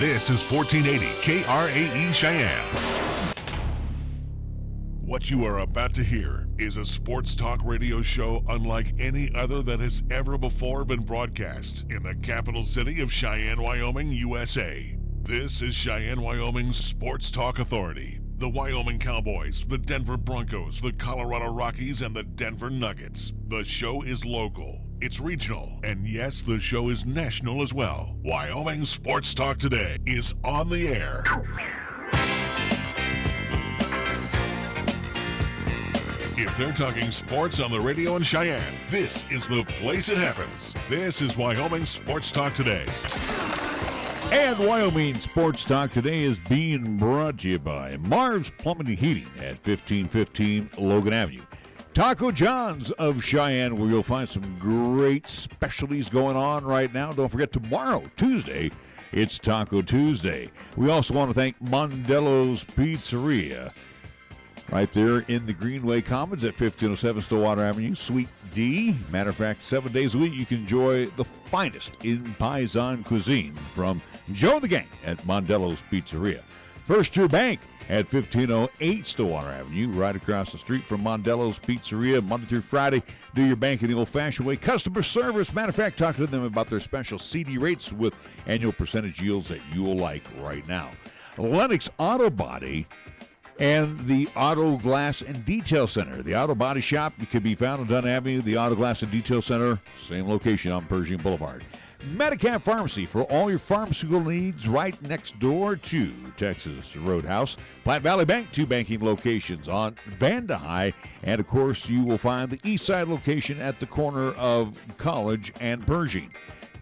This is 1480 KRAE Cheyenne. What you are about to hear is a sports talk radio show unlike any other that has ever before been broadcast in the capital city of Cheyenne, Wyoming, USA. This is Cheyenne, Wyoming's Sports Talk Authority. The Wyoming Cowboys, the Denver Broncos, the Colorado Rockies, and the Denver Nuggets. The show is local, it's regional, and yes, the show is national as well. Wyoming Sports Talk Today is on the air. If they're talking sports on the radio in Cheyenne, this is the place it happens. This is Wyoming Sports Talk Today. And Wyoming Sports Talk Today is being brought to you by Marv's Plumbing and Heating at 1515 Logan Avenue. Taco John's of Cheyenne, where you'll find some great specialties going on right now. Don't forget, tomorrow, Tuesday, it's Taco Tuesday. We also want to thank Mondello's Pizzeria, right there in the Greenway Commons at 1507 Stillwater Avenue, Suite D. Matter of fact, 7 days a week you can enjoy the finest in Paisan cuisine from Joe and the gang at Mondello's Pizzeria. First Year Bank at 1508 Stillwater Avenue, right across the street from Mondello's Pizzeria, Monday through Friday. Do your banking the old-fashioned way. Customer service. Matter of fact, talk to them about their special CD rates with annual percentage yields that you'll like right now. Lennox Auto Body and the Auto Glass and Detail Center. The Auto Body Shop can be found on Dunn Avenue. The Auto Glass and Detail Center, same location on Pershing Boulevard. Medicap Pharmacy for all your pharmaceutical needs right next door to Texas Roadhouse. Platte Valley Bank, 2 banking locations on Vanda High. And, of course, you will find the east side location at the corner of College and Pershing.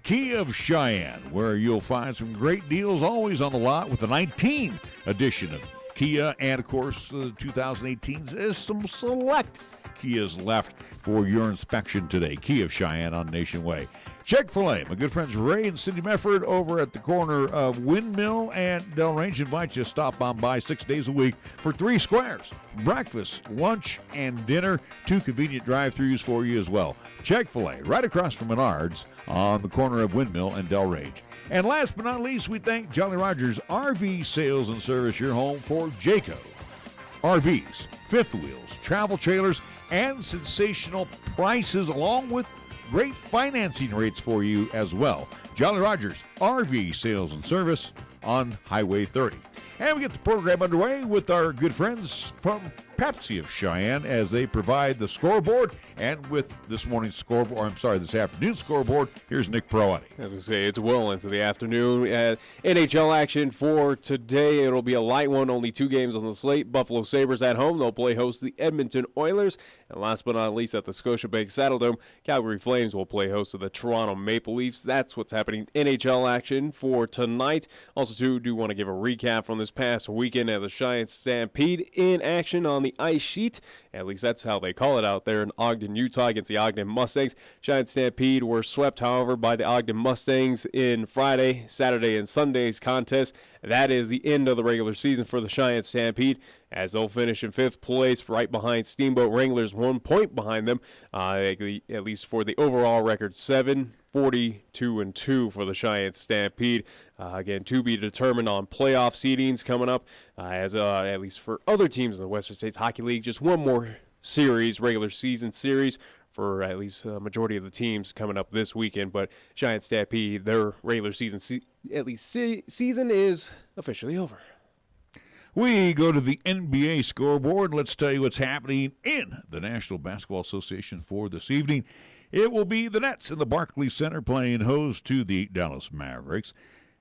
Kia of Cheyenne, where you'll find some great deals always on the lot with the 19th edition of Kia, and of course, 2018, there's some select Kias left for your inspection today. Kia of Cheyenne on Nation Way. Chick-fil-A, my good friends Ray and Cindy Mefford over at the corner of Windmill and Delrange invite you to stop on by 6 days a week for 3 squares. Breakfast, lunch, and dinner. 2 convenient drive-thrus for you as well. Chick-fil-A, right across from Menards on the corner of Windmill and Delrange. And last but not least, we thank Jolly Rogers RV Sales and Service, your home for Jayco RVs, fifth wheels, travel trailers, and sensational prices, along with great financing rates for you as well. Jolly Rogers RV Sales and Service on Highway 30. And we get the program underway with our good friends from Pepsi of Cheyenne as they provide the scoreboard. And with this morning's scoreboard, this afternoon's scoreboard, here's Nick Proati. As we say, it's well into the afternoon. NHL action for today. It'll be a light one, only 2 games on the slate. Buffalo Sabres at home. They'll play host to the Edmonton Oilers. And last but not least, at the Scotiabank Saddledome, Calgary Flames will play host to the Toronto Maple Leafs. That's what's happening NHL action for tonight. Also, too, do want to give a recap from this past weekend at the Cheyenne Stampede in action on the ice sheet. At least that's how they call it out there in Ogden, Utah, against the Ogden Mustangs. Cheyenne Stampede were swept, however, by the Ogden Mustangs in Friday, Saturday, and Sunday's contest. That is the end of the regular season for the Cheyenne Stampede, as they'll finish in 5th place, right behind Steamboat Wranglers, 1 point behind them, at least for the overall record, 7-42-2 for the Cheyenne Stampede. Again, to be determined on playoff seedings coming up, as at least for other teams in the Western States Hockey League, just one more series, regular season series, for at least a majority of the teams coming up this weekend. But Cheyenne Stampede, their regular season season is officially over. We go to the NBA scoreboard. Let's tell you what's happening in the National Basketball Association for this evening. It will be the Nets in the Barclays Center playing host to the Dallas Mavericks.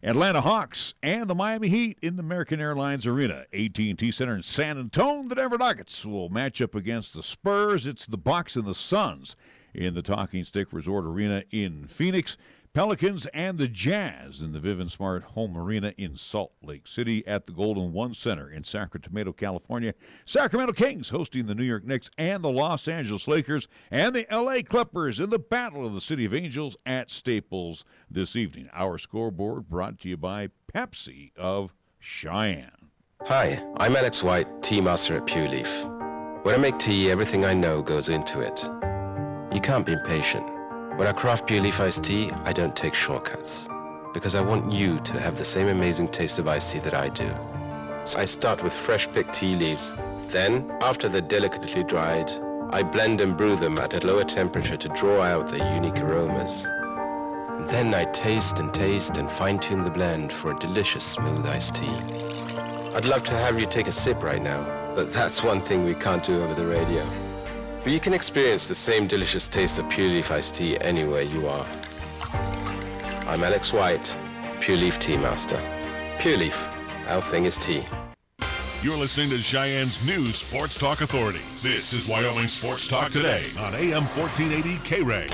Atlanta Hawks and the Miami Heat in the American Airlines Arena. AT&T Center in San Antonio. The Denver Nuggets will match up against the Spurs. It's the Bucks and the Suns in the Talking Stick Resort Arena in Phoenix. Pelicans and the Jazz in the Vivint Smart Home Arena in Salt Lake City at the Golden One Center in Sacramento, California. Sacramento Kings hosting the New York Knicks and the Los Angeles Lakers, and the LA Clippers in the Battle of the City of Angels at Staples this evening. Our scoreboard brought to you by Pepsi of Cheyenne. Hi, I'm Alex White, Tea Master at Pure Leaf. When I make tea, everything I know goes into it. You can't be impatient. When I craft Pure Leaf iced tea, I don't take shortcuts. because I want you to have the same amazing taste of iced tea that I do. So I start with fresh picked tea leaves. Then, after they're delicately dried, I blend and brew them at a lower temperature to draw out their unique aromas. And then I taste and fine-tune the blend for a delicious smooth iced tea. I'd love to have you take a sip right now, but that's one thing we can't do over the radio. But you can experience the same delicious taste of Pure Leaf iced tea anywhere you are. I'm Alex White, Pure Leaf Tea Master. Pure Leaf, our thing is tea. You're listening to Cheyenne's new Sports Talk Authority. This is Wyoming Sports Talk Today on AM 1480 KRAE.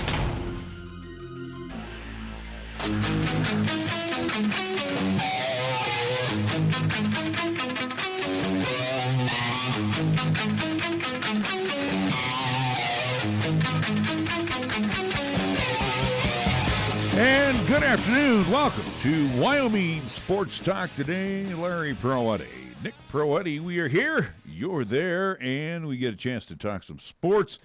And good afternoon. Welcome to Wyoming Sports Talk Today. Larry Proetti, Nick Proetti, we are here. You're there, and we get a chance to talk some sports.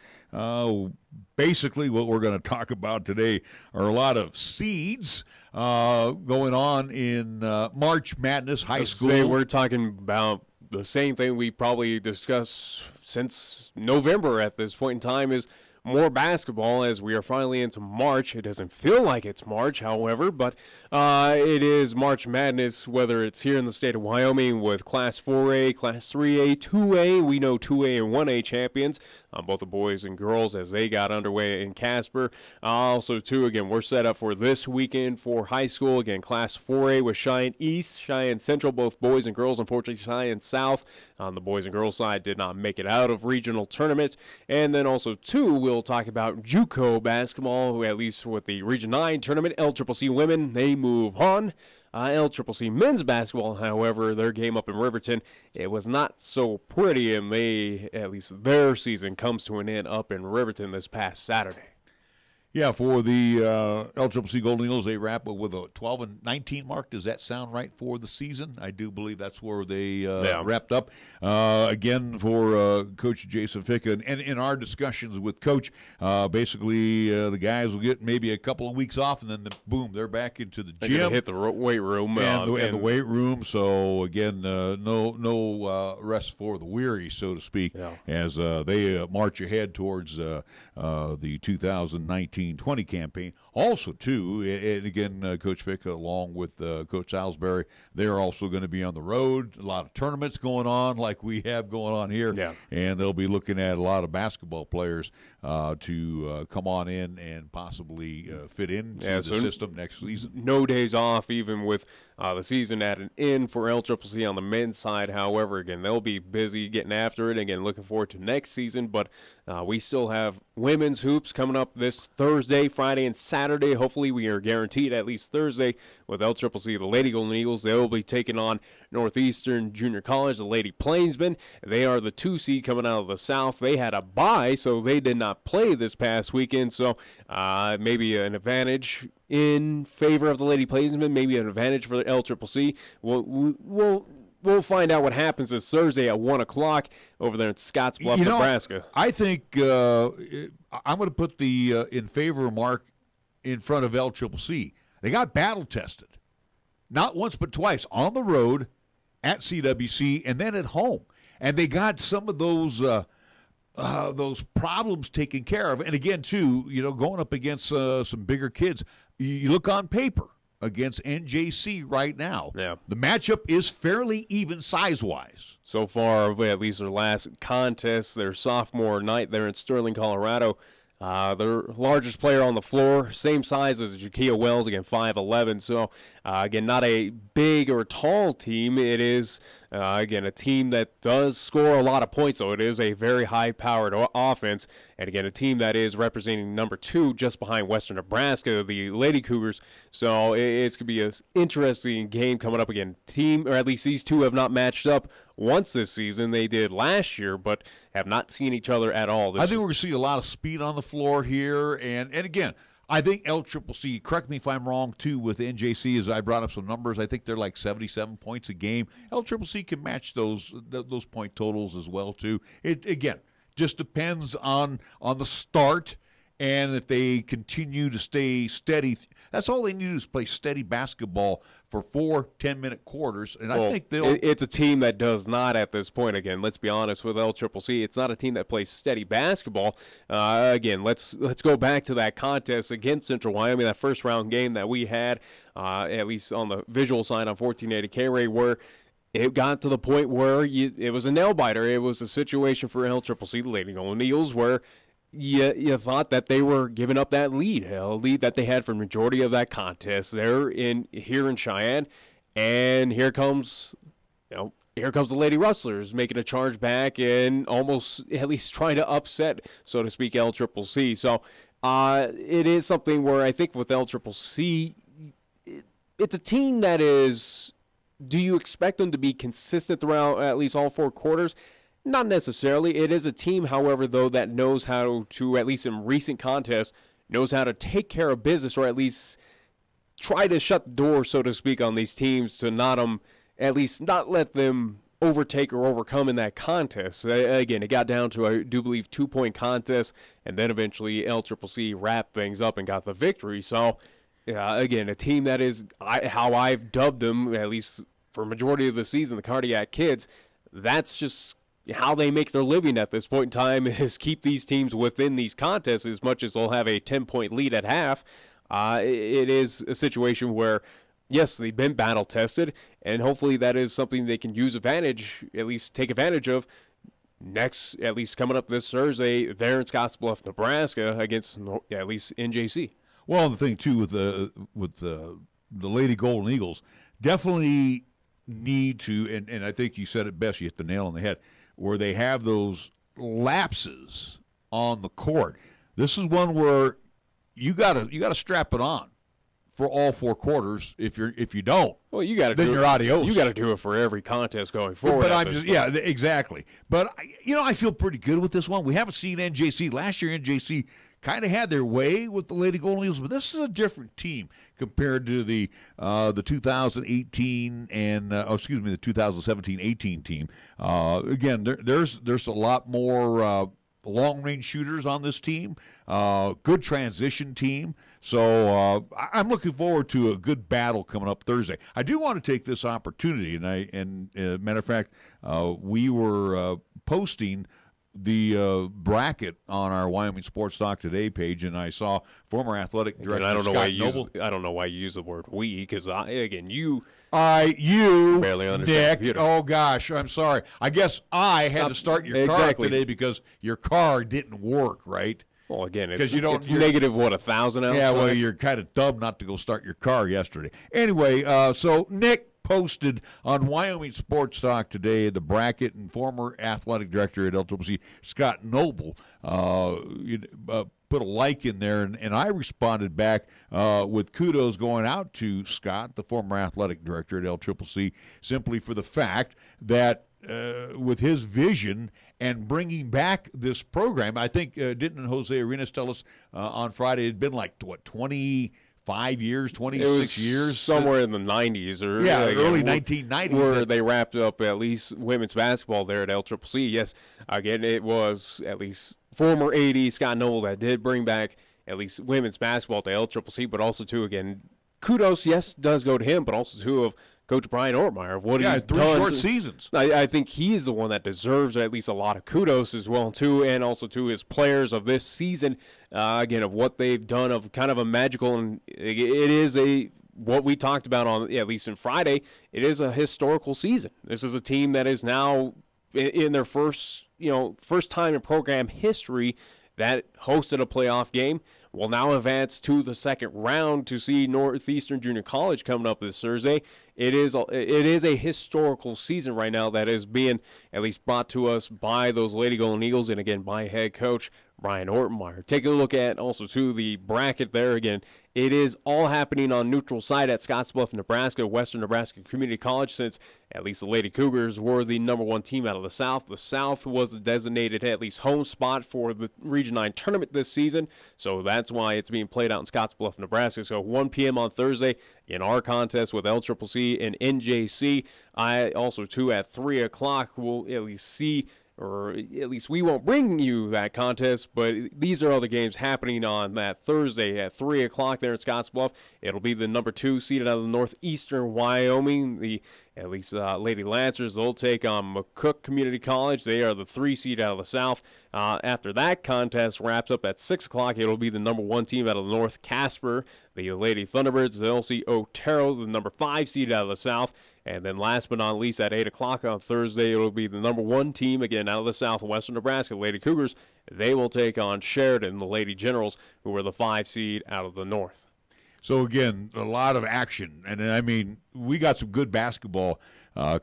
Basically, what we're going to talk about today are a lot of seeds going on in March Madness High School. We're talking about the same thing we probably discussed since November at this point in time is more basketball as we are finally into March. It doesn't feel like it's March, however, but it is March Madness, whether it's here in the state of Wyoming with Class 4A, Class 3A, 2A. We know 2A and 1A champions, both the boys and girls, as they got underway in Casper. Also, too, again, we're set up for this weekend for high school. Again, Class 4A with Cheyenne East, Cheyenne Central, both boys and girls. Unfortunately, Cheyenne South on the boys and girls side did not make it out of regional tournament. And then also, too, we'll talk about JUCO basketball, who at least with the Region 9 tournament, LCCC women, they move on. LCCC men's basketball, however, their game up in Riverton, it was not so pretty, and at least their season comes to an end up in Riverton this past Saturday. Yeah, for the LCCC Golden Eagles, they wrap up with a 12-19 mark. Does that sound right for the season? I do believe that's where they wrapped up. Again, for Coach Jason Ficka, and in our discussions with Coach, basically the guys will get maybe a couple of weeks off, and then boom, they're back into the gym. Hit the weight room. And the weight room. So, again, no rest for the weary, so to speak, as they march ahead towards the 2019-20 campaign. Also, too, and again, Coach Ficka, along with Coach Salisbury, they're also going to be on the road. A lot of tournaments going on like we have going on here. Yeah. And they'll be looking at a lot of basketball players to come on in and possibly fit into the system next season. No days off, even with the season at an end for LCCC on the men's side. However, again, they'll be busy getting after it. Again, looking forward to next season. But we still have women's hoops coming up this Thursday, Friday, and Saturday. Hopefully, we are guaranteed at least Thursday with LCCC. The Lady Golden Eagles, they will be taking on Northeastern Junior College, the Lady Plainsmen. They are the 2 seed coming out of the South. They had a bye, so they did not play this past weekend. So maybe an advantage in favor of the Lady Plainsmen, maybe an advantage for the LCCC. We'll find out what happens this Thursday at 1 o'clock over there in Scottsbluff, Nebraska. I think I'm going to put the in favor mark in front of LCCC. They got battle tested, not once but twice, on the road at CWC and then at home, and they got some of those problems taken care of. And again, too, going up against some bigger kids, you look on paper against NJC right now. Yeah. The matchup is fairly even size-wise. So far, at least their last contest, their sophomore night there in Sterling, Colorado, their largest player on the floor, same size as Jakia Wells, again, 5'11". So, again, not a big or tall team. It is, again, a team that does score a lot of points, so it is a very high-powered offense. And, again, a team that is representing number 2 just behind Western Nebraska, the Lady Cougars. So it's going to be an interesting game coming up again. Or at least these two have not matched up once this season. They did last year, but have not seen each other at all. I think we're going to see a lot of speed on the floor here. And again, I think LCCC, correct me if I'm wrong, too, with NJC, as I brought up some numbers, I think they're like 77 points a game. LCCC can match those point totals as well, too. It, again, just depends on the start And if they continue to stay steady, that's all they need to do is play steady basketball for 4 10-minute quarters. And I think they'll. It's a team that does not at this point. Again, let's be honest with LCCC. It's not a team that plays steady basketball. Again, let's go back to that contest against Central Wyoming, that first round game that we had, at least on the visual side on 1480 KRAE, where it got to the point where it was a nail-biter. It was a situation for LCCC, the Lady Golden Eagles, where you thought that they were giving up that lead, a lead that they had for the majority of that contest there here in Cheyenne. And here comes the Lady Rustlers making a charge back and almost at least trying to upset, so to speak, LCCC. So it is something where I think with LCCC, it's a team that is. Do you expect them to be consistent throughout at least all 4 quarters? Not necessarily. It is a team, however, though, that knows how to, at least in recent contests, knows how to take care of business, or at least try to shut the door, so to speak, on these teams to at least not let them overtake or overcome in that contest. Again, it got down to, I do believe, 2-point contest, and then eventually LCCC wrapped things up and got the victory. So, again, a team that is how I've dubbed them, at least for a majority of the season, the Cardiac Kids. That's just how they make their living at this point in time, is keep these teams within these contests as much as they'll have a 10-point lead at half. It is a situation where, yes, they've been battle-tested, and hopefully that is something they can use advantage, at least take advantage of, next, at least coming up this Thursday there in Scottsbluff, Nebraska, against at least NJC. Well, the thing, too, with the Lady Golden Eagles, definitely need to, and I think you said it best, you hit the nail on the head, where they have those lapses on the court. This is one where you gotta strap it on for all 4 quarters. If you don't, well, you got to. Then you're adios. You got to do it for every contest going forward. But exactly. But I feel pretty good with this one. We haven't seen NJC last year. NJC kind of had their way with the Lady Golden Eagles, but this is a different team compared to the 2018 and the 2017-18 team. Again, there's a lot more long-range shooters on this team. Good transition team. So I'm looking forward to a good battle coming up Thursday. I do want to take this opportunity, and matter of fact, we were posting the bracket on our Wyoming Sports Talk Today page, and I saw former athletic director Scott Noble. I don't know why you use the word "we," because you barely understand Nick. computer. Oh gosh, I'm sorry. I guess I had to start your car up today because your car didn't work, right? Well, again, it's negative 1,000 outside. Yeah, well, you're kind of dumb not to go start your car yesterday. Anyway, so Nick posted on Wyoming Sports Talk today the bracket, and former athletic director at LCCC, Scott Noble, put a like in there, and I responded back with kudos going out to Scott, the former athletic director at LCCC, simply for the fact that with his vision and bringing back this program, I think, didn't Jose Arenas tell us on Friday, it had been like, 25 years, 26 years? Somewhere in the 90s. Early 1990s. Where they wrapped up at least women's basketball there at LCCC. Yes, again, it was at least former AD Scott Noble that did bring back at least women's basketball to LCCC, but also, too, again, kudos, yes, does go to him, but also, too, of Coach Brian Ortmeyer, of what he's done. 3 short seasons. I think he's the one that deserves at least a lot of kudos as well, too, and also to his players of this season, again, of what they've done, of kind of a magical, and it is what we talked about on, at least in Friday, it is a historical season. This is a team that is now in their first time in program history that hosted a playoff game, will now advance to the second round to see Northeastern Junior College coming up this Thursday. It is a historical season right now that is being at least brought to us by those Lady Golden Eagles, and again by head coach Brian Ortmeyer. Take a look at also to the bracket there. Again, it is all happening on neutral site at Scottsbluff, Nebraska, Western Nebraska Community College, since at least the Lady Cougars were the number 1 team out of the South. The South was the designated at least home spot for the Region 9 tournament this season, so that's why it's being played out in Scottsbluff, Nebraska. So 1 p.m. on Thursday in our contest with LCCC and NJC. I also, too, at 3 o'clock, will at least see or at least we won't bring you that contest, but these are all the games happening on that Thursday at 3 o'clock there in Scottsbluff. It'll be the number 2 seeded out of northeastern Wyoming, at least Lady Lancers. They'll take on McCook Community College. They are the 3 seed out of the south. After that contest wraps up at 6 o'clock, it'll be the number 1 team out of the north, Casper. The Lady Thunderbirds, they'll see Otero, the number 5 seed out of the south. And then last but not least, at 8 o'clock on Thursday, it'll be the number 1 team, again, out of the southwestern Nebraska, Lady Cougars. They will take on Sheridan, the Lady Generals, who are the 5 seed out of the north. So, again, a lot of action. And, I mean, we got some good basketball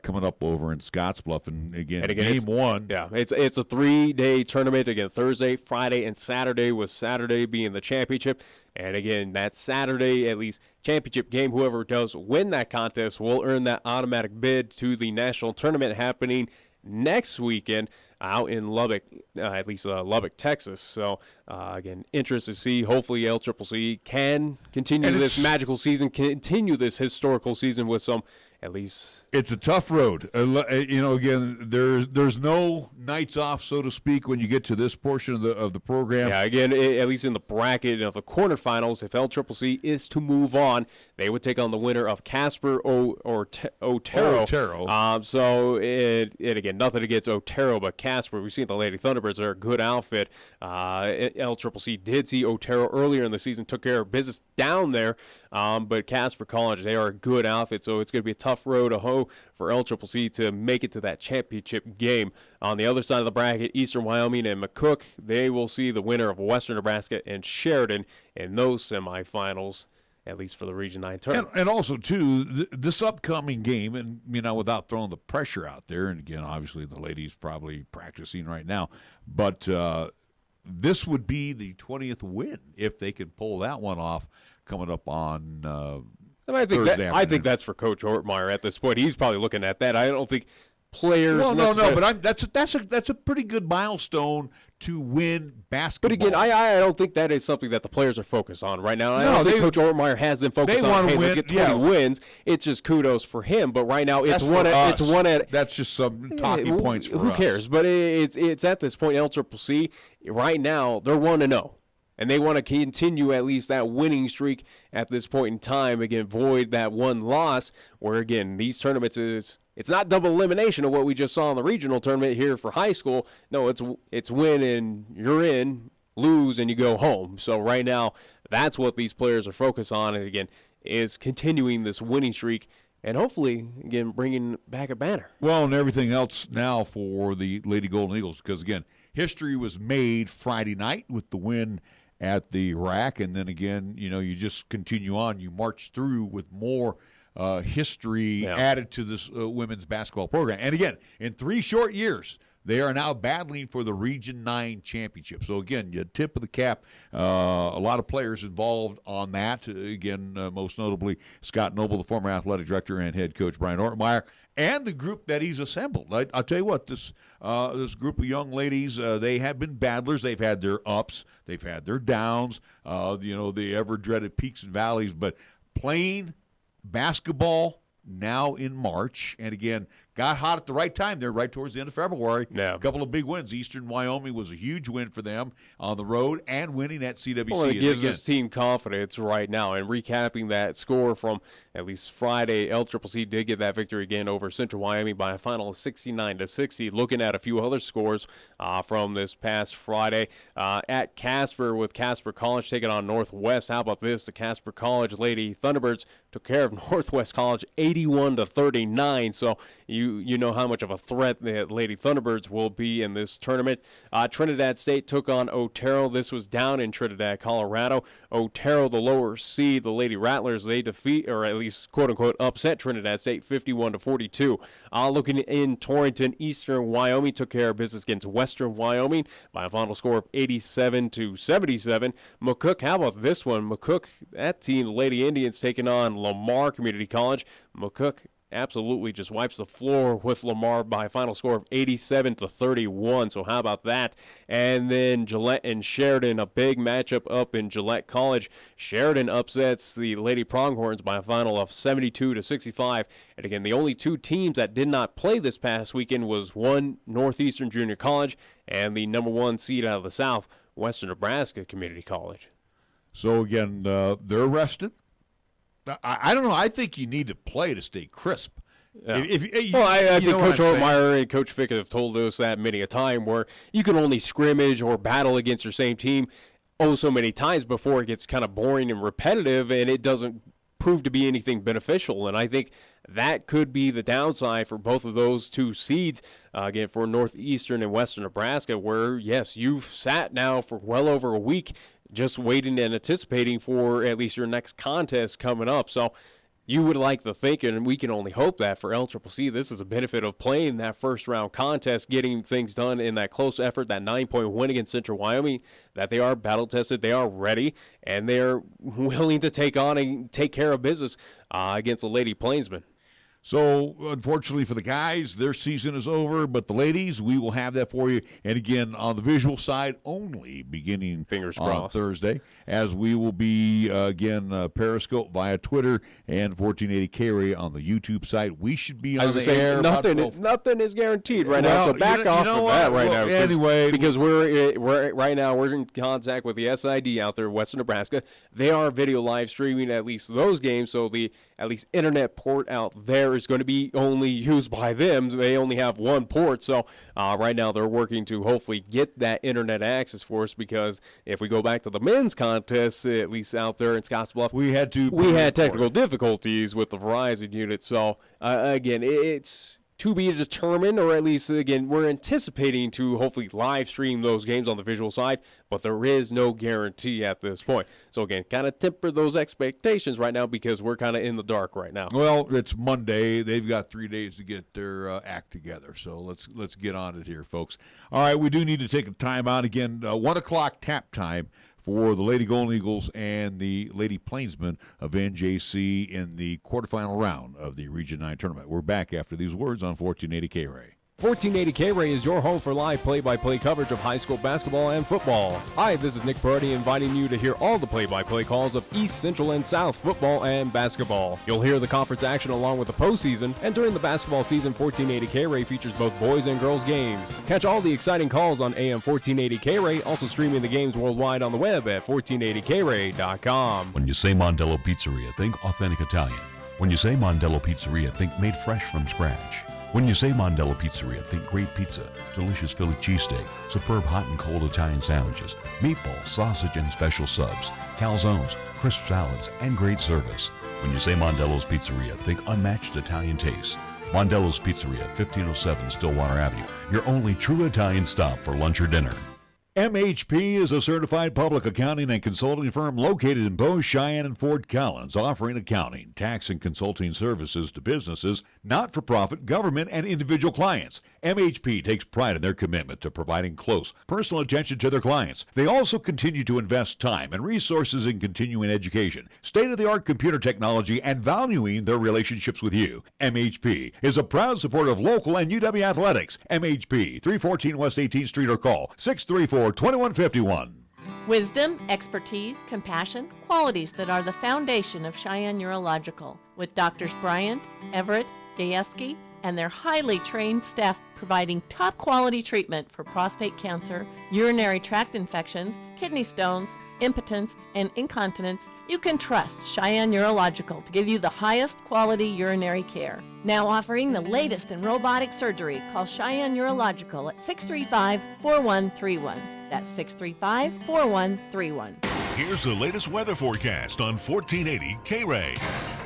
coming up over in Scottsbluff. And again game 1. Yeah, it's a 3-day tournament. Again, Thursday, Friday, and Saturday, with Saturday being the championship. And, again, that Saturday, at least, championship game, whoever does win that contest will earn that automatic bid to the national tournament happening next weekend out in Lubbock, at least Lubbock, Texas. So, again, interested to see. Hopefully LCCC can continue this magical season, continue this historical season with some, at least. It's a tough road. Again, there's no nights off, so to speak, when you get to this portion of the program. Yeah, again, at least in the bracket of the quarterfinals, if LCCC is to move on, they would take on the winner of Casper or Otero. So, again, nothing against Otero, but Casper. We've seen the Lady Thunderbirds. They're a good outfit. LCCC did see Otero earlier in the season, took care of business down there. But Casper College, they are a good outfit, so it's going to be a tough road to hoe for LCCC to make it to that championship game. On the other side of the bracket, Eastern Wyoming and McCook, they will see the winner of Western Nebraska and Sheridan in those semifinals, at least for the Region 9 tournament. And also, too, this upcoming game, and, without throwing the pressure out there, and again, obviously the ladies probably practicing right now, but this would be the 20th win if they could pull that one off coming up on and I think that's for Coach Ortmeyer at this point. He's probably looking at that. I don't think players. Well, no, but that's a pretty good milestone to win basketball. But again, I don't think that is something that the players are focused on right now. I don't think Coach Ortmeyer has them focused on. Hey, let's get 20 wins. It's just kudos for him. But right now, it's one at. That's just some talking points for us. Who cares? But it's at this point, LCCC right now they're 1-0. And they want to continue at least that winning streak at this point in time. Again, void that one loss, where, again, these tournaments it's not double elimination of what we just saw in the regional tournament here for high school. No, it's win and you're in, lose and you go home. So right now, that's what these players are focused on. And, again, is continuing this winning streak and hopefully, again, bringing back a banner. Well, and everything else now for the Lady Golden Eagles because, again, history was made Friday night with the win at the rack, and then again, you just continue on. You march through with more history added to this women's basketball program. And again, in 3 short years, they are now battling for the Region 9 championship. So again, you tip of the cap. A lot of players involved on that. Again, most notably Scott Noble, the former athletic director and head coach Brian Ortmeyer, and the group that he's assembled. I'll tell you what, this group of young ladies, they have been battlers. They've had their ups. They've had their downs, the ever-dreaded peaks and valleys. But playing basketball now in March, and again, got hot at the right time there, right towards the end of February. Yeah. A couple of big wins. Eastern Wyoming was a huge win for them on the road and winning at CWC. Well, it gives this team confidence right now. And recapping that score from at least Friday, LCCC did get that victory again over Central Wyoming by a final of 69-60. Looking at a few other scores from this past Friday at Casper, with Casper College taking on Northwest. How about this? The Casper College Lady Thunderbirds took care of Northwest College 81-39. So you know how much of a threat the Lady Thunderbirds will be in this tournament. Trinidad State took on Otero. This was down in Trinidad, Colorado. Otero, the lower seed, the Lady Rattlers, they defeat, or at least quote-unquote upset Trinidad State 51-42. Looking in Torrington, Eastern Wyoming took care of business against Western Wyoming by a final score of 87-77. McCook, how about this one? McCook, that team, the Lady Indians, taking on Lamar Community College. McCook absolutely just wipes the floor with Lamar by a final score of 87-31. So how about that? And then Gillette and Sheridan, a big matchup up in Gillette College. Sheridan upsets the Lady Pronghorns by a final of 72-65. And again, the only two teams that did not play this past weekend was one, Northeastern Junior College, and the number 1 seed out of the South, Western Nebraska Community College. So, again, they're rested. I don't know. I think you need to play to stay crisp. Yeah. I think Coach Ortmeyer and Coach Fick have told us that many a time, where you can only scrimmage or battle against your same team so many times before it gets kind of boring and repetitive, and it doesn't prove to be anything beneficial. And I think that could be the downside for both of those two seeds, again, for Northeastern and Western Nebraska, where, yes, you've sat now for well over a week just waiting and anticipating for at least your next contest coming up. So you would like to think, and we can only hope that for LCCC, this is a benefit of playing that first-round contest, getting things done in that close effort, that 9-point win against Central Wyoming, that they are battle-tested, they are ready, and they're willing to take on and take care of business against the Lady Plainsmen. So, unfortunately for the guys, their season is over, but the ladies, we will have that for you. And again, on the visual side only, beginning Fingers on crossed. Thursday, as we will be, Periscope via Twitter and 1480 KRAE on the YouTube site. We should be on the air. Nothing is guaranteed right now, so back off of that right now. Anyway. Because we're right now, we're in contact with the SID out there in Western Nebraska. They are video live streaming at least those games, so the at least internet port out there is going to be only used by them. They only have one port, so right now they're working to hopefully get that internet access for us, because if we go back to the men's contest, at least out there in Scottsbluff, we had technical difficulties with the Verizon unit. So again, it's to be determined, or at least, again, we're anticipating to hopefully live stream those games on the visual side, but there is no guarantee at this point. So, again, kind of temper those expectations right now, because we're kind of in the dark right now. Well, it's Monday. They've got 3 days to get their act together, so let's get on it here, folks. All right, we do need to take a time out. Again, 1 o'clock tap time for the Lady Golden Eagles and the Lady Plainsmen of NJC in the quarterfinal round of the Region 9 tournament. We're back after these words on 1480 KRAE. 1480 KRAE is your home for live play-by-play coverage of high school basketball and football. Hi, this is Nick Perotti inviting you to hear all the play-by-play calls of East, Central, and South football and basketball. You'll hear the conference action along with the postseason, and during the basketball season, 1480 KRAE features both boys and girls games. Catch all the exciting calls on AM 1480 KRAE, also streaming the games worldwide on the web at 1480KRAE.com. When you say Mondello Pizzeria, think authentic Italian. When you say Mondello Pizzeria, think made fresh from scratch. When you say Mondello Pizzeria, think great pizza, delicious Philly cheesesteak, superb hot and cold Italian sandwiches, meatballs, sausage, and special subs, calzones, crisp salads, and great service. When you say Mondello's Pizzeria, think unmatched Italian taste. Mondello's Pizzeria, 1507 Stillwater Avenue, your only true Italian stop for lunch or dinner. MHP is a certified public accounting and consulting firm located in both Cheyenne and Fort Collins, offering accounting, tax, and consulting services to businesses, not-for-profit, government, and individual clients. MHP takes pride in their commitment to providing close, personal attention to their clients. They also continue to invest time and resources in continuing education, state-of-the-art computer technology, and valuing their relationships with you. MHP is a proud supporter of local and UW athletics. MHP, 314 West 18th Street, or call 634-2151. Wisdom, expertise, compassion, qualities that are the foundation of Cheyenne Urological, with Doctors Bryant, Everett, Gajewski, and their highly trained staff providing top quality treatment for prostate cancer, urinary tract infections, kidney stones, impotence, and incontinence. You can trust Cheyenne Urological to give you the highest quality urinary care. Now offering the latest in robotic surgery, call Cheyenne Urological at 635-4131. That's 635-4131. Here's the latest weather forecast on 1480 KRAE.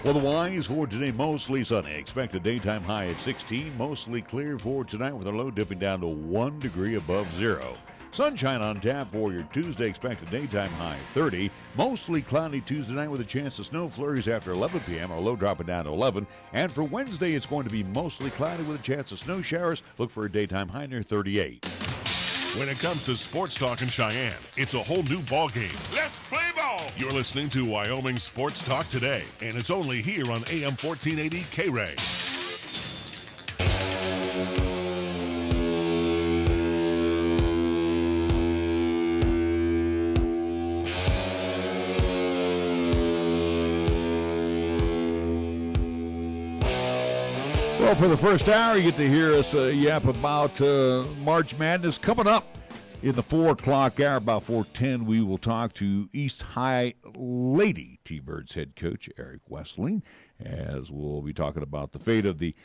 Weather-wise for today, mostly sunny. Expect a daytime high at 16. Mostly clear for tonight with a low dipping down to 1 degree above zero. Sunshine on tap for your Tuesday. Expect a daytime high 30. Mostly cloudy Tuesday night with a chance of snow flurries after 11 p.m. or low dropping down to 11. And for Wednesday, it's going to be mostly cloudy with a chance of snow showers. Look for a daytime high near 38. When it comes to sports talk in Cheyenne, it's a whole new ballgame. Let's play ball! You're listening to Wyoming Sports Talk today, and it's only here on AM 1480 KRAE. Well, for the first hour, you get to hear us yap about March Madness coming up. In the 4 o'clock hour, about 4:10, we will talk to East High Lady T-Birds head coach Eric Westling, as we'll be talking about the fate of the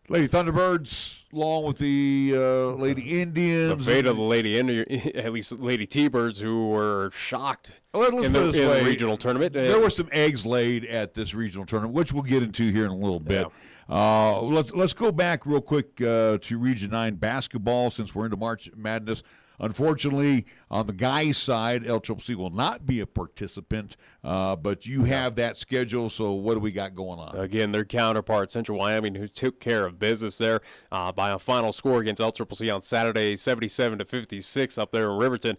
Lady Thunderbirds, along with the Lady Indians. The fate of the Lady at least Lady T-Birds, who were shocked in the regional tournament. There were some eggs laid at this regional tournament, which we'll get into here in a little bit. Yeah. Let's go back real quick to Region 9 basketball, since we're into March Madness. Unfortunately, on the guys' side, LCCC will not be a participant, but you have that schedule, so what do we got going on? Again, their counterpart, Central Wyoming, who took care of business there by a final score against LCCC on Saturday, 77-56 up there in Riverton.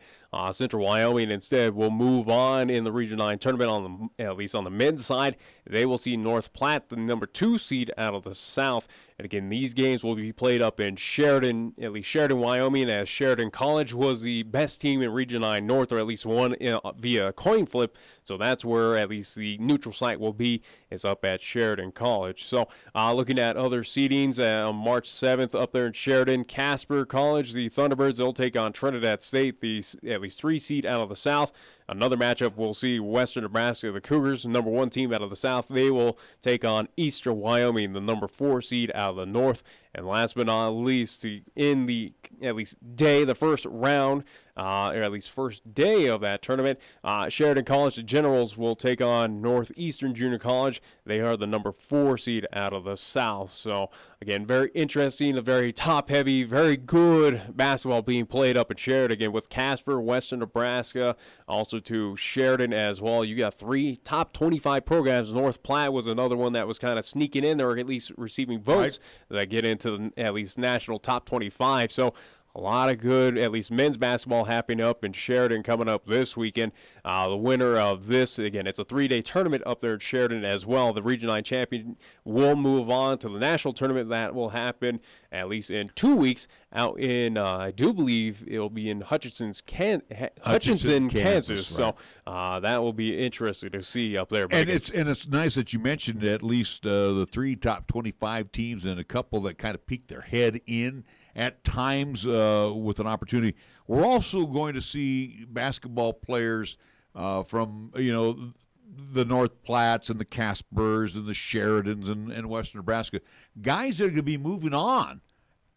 Central Wyoming instead will move on in the Region 9 tournament, at least on the men's side. They will see North Platte, the number 2 seed out of the South. And again, these games will be played up in Sheridan, at least Sheridan, Wyoming, as Sheridan College was the best team in Region 9 North, or at least won via coin flip. So that's where at least the neutral site will be, is up at Sheridan College. So looking at other seedings, on March 7th up there in Sheridan, Casper College, the Thunderbirds, they'll take on Trinidad State, the at least 3 seed out of the South. Another matchup, we'll see Western Nebraska, the Cougars, number 1 team out of the South. They will take on Eastern Wyoming, the number 4 seed out of the North. And last but not least, in the at least day, the first round, or at least first day of that tournament, Sheridan College, the Generals, will take on Northeastern Junior College. They are the number 4 seed out of the South. So, again, very interesting, a very top-heavy, very good basketball being played up in Sheridan, again, with Casper, Western Nebraska, also to Sheridan as well. You got 3 top 25 programs. North Platte was another one that was kind of sneaking in there, or at least receiving votes that get into the, at least, national top 25. So, a lot of good, at least men's basketball, happening up in Sheridan coming up this weekend. The winner of this, again, it's a 3-day tournament up there in Sheridan as well. The Region 9 champion will move on to the national tournament. That will happen at least in 2 weeks out in, I do believe it'll be in Hutchinson, Kansas. Right. So that will be interesting to see up there. And it's nice that you mentioned at least the 3 top 25 teams and a couple that kind of peeked their head in at times with an opportunity. We're also going to see basketball players from, the North Platts and the Caspers and the Sheridans and Western Nebraska, guys that are going to be moving on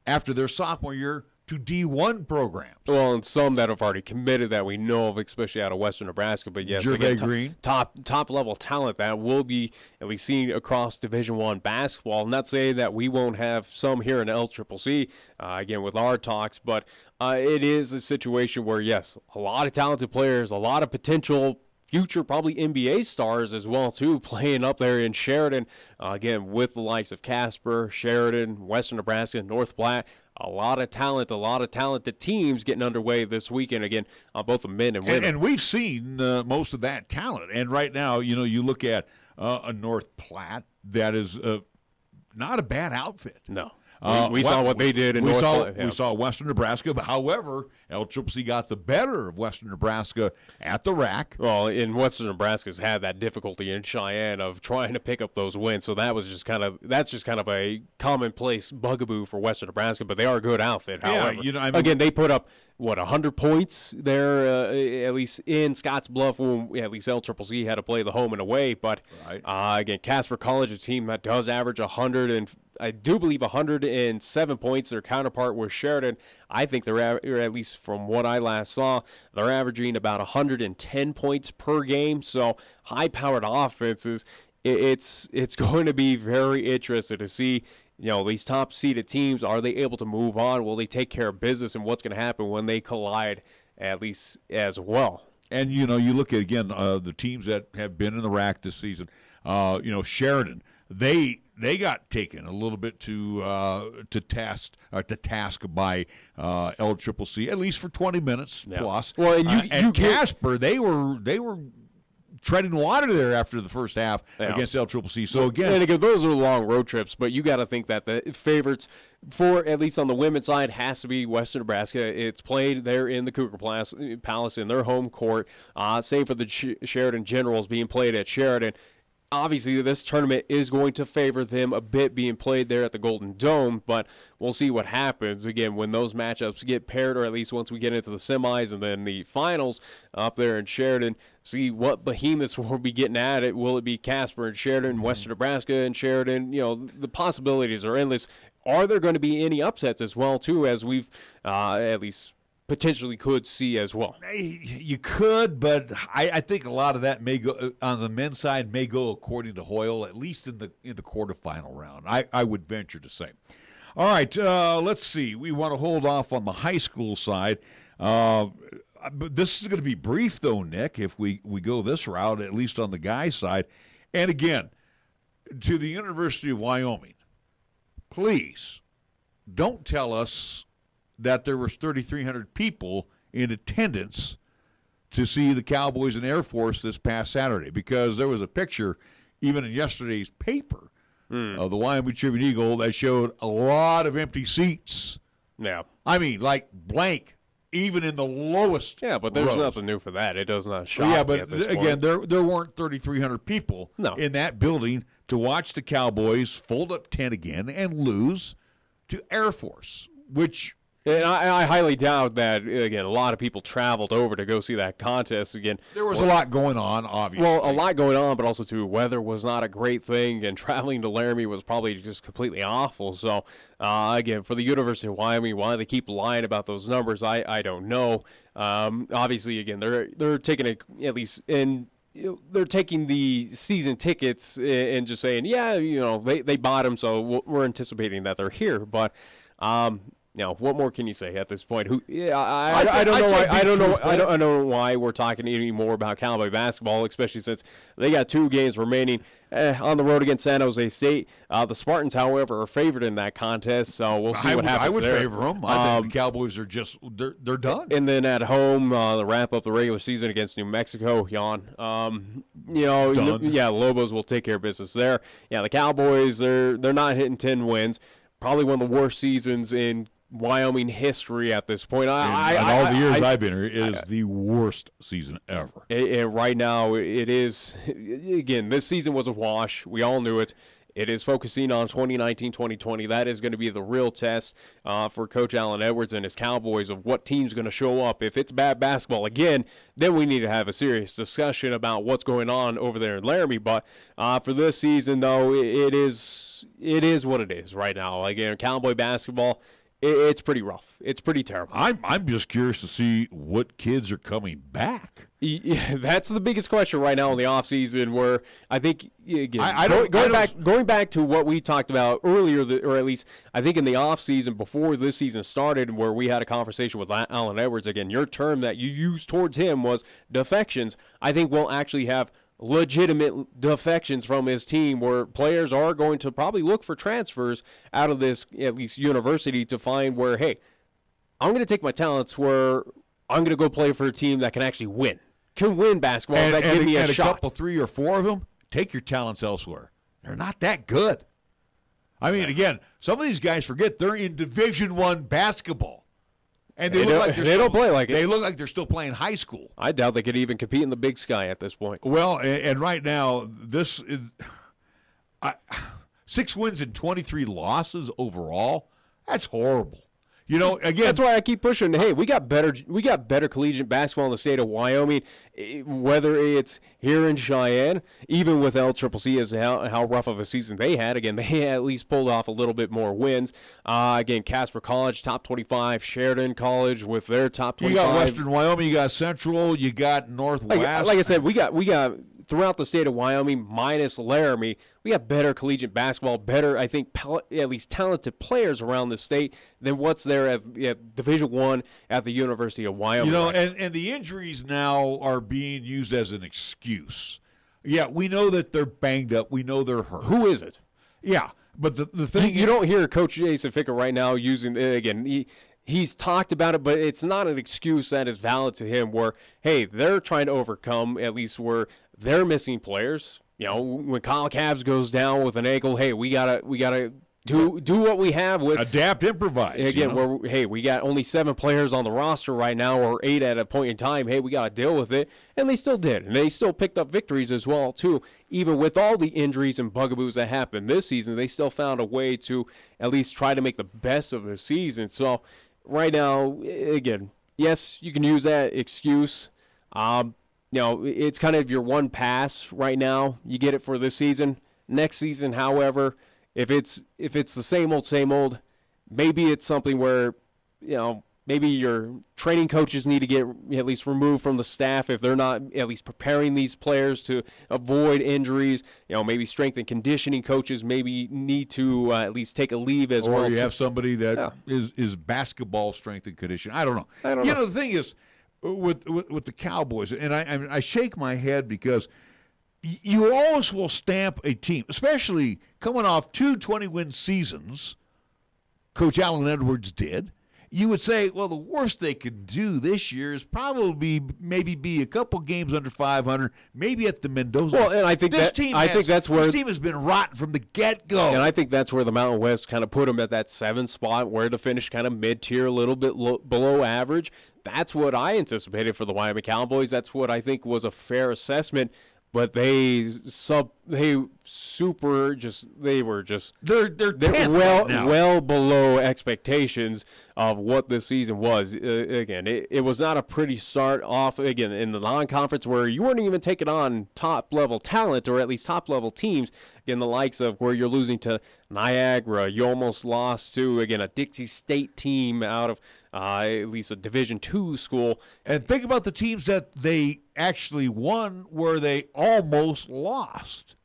after their sophomore year to D1 programs. Well, and some that have already committed that we know of, especially out of Western Nebraska. But yes, again, top level talent that will be at least seen across Division I basketball. Not saying that we won't have some here in LCCC, again, with our talks, but it is a situation where, yes, a lot of talented players, a lot of potential future probably NBA stars as well, too, playing up there in Sheridan, again, with the likes of Casper, Sheridan, Western Nebraska, North Platte. A lot of talented teams getting underway this weekend, again, on both the men and women. And we've seen most of that talent. And right now, you look at a North Platte that is not a bad outfit. No. We saw what they did in North Platte. We saw Western Nebraska, but however, LCCC got the better of Western Nebraska at the rack. Well, in Western Nebraska's had that difficulty in Cheyenne of trying to pick up those wins, so that's just kind of a commonplace bugaboo for Western Nebraska. But they are a good outfit. However, again, they put up 100 points there, at least in Scottsbluff, when at least LCCC had to play the home and away. But again, Casper College, a team that does average 100 and I do believe 107 points. Their counterpart was Sheridan. I think they're at least from what I last saw, they're averaging about 110 points per game. So high-powered offenses. It's going to be very interesting to see. These top-seeded teams, are they able to move on? Will they take care of business? And what's going to happen when they collide, at least as well? And, you look at, again, the teams that have been in the rack this season. Sheridan, they got taken a little bit to task by LCCC, at least for 20 minutes plus. Well, and Casper, they were treading water there after the first half against LCCC. So again, those are long road trips, but you got to think that the favorites for, at least on the women's side, has to be Western Nebraska. It's played there in the Cougar Palace in their home court. Same for the Sheridan Generals being played at Sheridan. obviously this tournament is going to favor them a bit being played there at the Golden Dome, but we'll see what happens. Again, when those matchups get paired, or at least once we get into the semis and then the finals up there in Sheridan, see what behemoths we'll be getting at it. Will it be Casper and Sheridan, Western Nebraska and Sheridan? The possibilities are endless. Are there going to be any upsets as well, too, as we've at least potentially could see as well? You could, but I think a lot of that may go on the men's side, may go according to Hoyle, at least in the quarterfinal round. I would venture to say. All right, let's see. We want to hold off on the high school side. But this is going to be brief, though, Nick, if we go this route, at least on the guys' side. And again, to the University of Wyoming, please don't tell us that there was 3,300 people in attendance to see the Cowboys and Air Force this past Saturday, because there was a picture, even in yesterday's paper, of the Wyoming Tribune Eagle that showed a lot of empty seats. Yeah. I mean, like blank, even in the lowest Yeah, but there's rows. nothing new for that. It does not shock Yeah, me but at this again, point. there weren't 3,300 people No. in that building to watch the Cowboys fold up 10 again and lose to Air Force, which And I highly doubt that, again, a lot of people traveled over to go see that contest again. there was a lot going on, obviously. Well, a lot going on, but also, too, weather was not a great thing, and traveling to Laramie was probably just completely awful. So, again, for the University of Wyoming, why they keep lying about those numbers, I don't know. Obviously, again, they're taking it at least in. They're taking the season tickets and just saying, yeah, they bought them, so we're anticipating that they're here. But what more can you say at this point? I don't know why we're talking any more about Cowboy basketball, especially since they got 2 games remaining on the road against San Jose State. The Spartans, however, are favored in that contest, so we'll see what happens. I would there. favor them. I think the Cowboys are just they're done. And then at home, to wrap up the regular season against New Mexico, Done. Lobos will take care of business there. Yeah, the Cowboys, they're not hitting 10 wins. Probably one of the worst seasons in Wyoming history at this point. In all the years I've been here, it is the worst season ever. And right now, it is, again, this season was a wash. We all knew it. It is focusing on 2019-2020. That is going to be the real test for Coach Allen Edwards and his Cowboys of what team's going to show up. If it's bad basketball again, then we need to have a serious discussion about what's going on over there in Laramie. But for this season, though, it is what it is right now. Again, Cowboy basketball, it's pretty rough. It's pretty terrible. I'm just curious to see what kids are coming back. Yeah, that's the biggest question right now in the offseason, where I think, again, going back to what we talked about earlier, or at least I think in the offseason before this season started, where we had a conversation with Allen Edwards. Again, your term that you used towards him was defections. I think we'll actually have legitimate defections from his team, where players are going to probably look for transfers out of this, at least, university, to find where, hey, I'm going to take my talents where I'm going to go play for a team that can actually win. Can win basketball, that give me a shot. A couple, 3 or 4 of them, take your talents elsewhere. They're not that good. I mean, again, some of these guys forget they're in Division I basketball. And they look like they don't play like it. They look like they're still playing high school. I doubt they could even compete in the Big Sky at this point. Well, and right now, this is 6 wins and 23 losses overall. That's horrible. Again, that's why I keep pushing. Hey, we got better collegiate basketball in the state of Wyoming, whether it's here in Cheyenne, even with LCCC as how rough of a season they had. Again, they at least pulled off a little bit more wins. Again, Casper College, top 25, Sheridan College with their top 25. You got Western Wyoming, you got Central, you got Northwest. Like I said, we got throughout the state of Wyoming, minus Laramie, we got better collegiate basketball, better, I think, at least talented players around the state than what's there at Division I at the University of Wyoming. And the injuries now are being used as an excuse. Yeah, we know that they're banged up. We know they're hurt. Who is it? Yeah, but the thing you don't hear Coach Jason Ficker right now using, again, he's talked about it, but it's not an excuse that is valid to him where, hey, they're trying to overcome, at least where they're missing players. When Kyle Cabs goes down with an ankle, hey, we gotta do what we have with adapt, improvise. Again, we got only 7 players on the roster right now, or 8 at a point in time. Hey, we got to deal with it, and they still did, and they still picked up victories as well too. Even with all the injuries and bugaboos that happened this season, they still found a way to at least try to make the best of the season. So right now, again, yes, you can use that excuse. It's kind of your one pass right now. You get it for this season. Next season, however, if it's the same old, maybe it's something where, maybe your training coaches need to get at least removed from the staff if they're not at least preparing these players to avoid injuries. Maybe strength and conditioning coaches maybe need to at least take a leave as well. Or you have somebody that is basketball strength and conditioning. I don't know. The thing is, with the Cowboys, and I shake my head because you always will stamp a team, especially coming off 2 20-win seasons. Coach Allen Edwards did. You would say, well, the worst they could do this year is probably maybe be a couple games under 500, maybe at the Mendoza. Well, and I think this team has been rotten from the get-go. And I think that's where the Mountain West kind of put them at that 7th spot, where to finish kind of mid-tier, a little bit below average. That's what I anticipated for the Wyoming Cowboys. That's what I think was a fair assessment. But they're well below expectations of what this season was. Again, it was not a pretty start off. Again, in the non-conference where you weren't even taking on top-level talent, or at least top-level teams. Again, the likes of where you're losing to Niagara, you almost lost to, again, a Dixie State team out of at least a Division II school. And think about the teams that they actually won where they almost lost,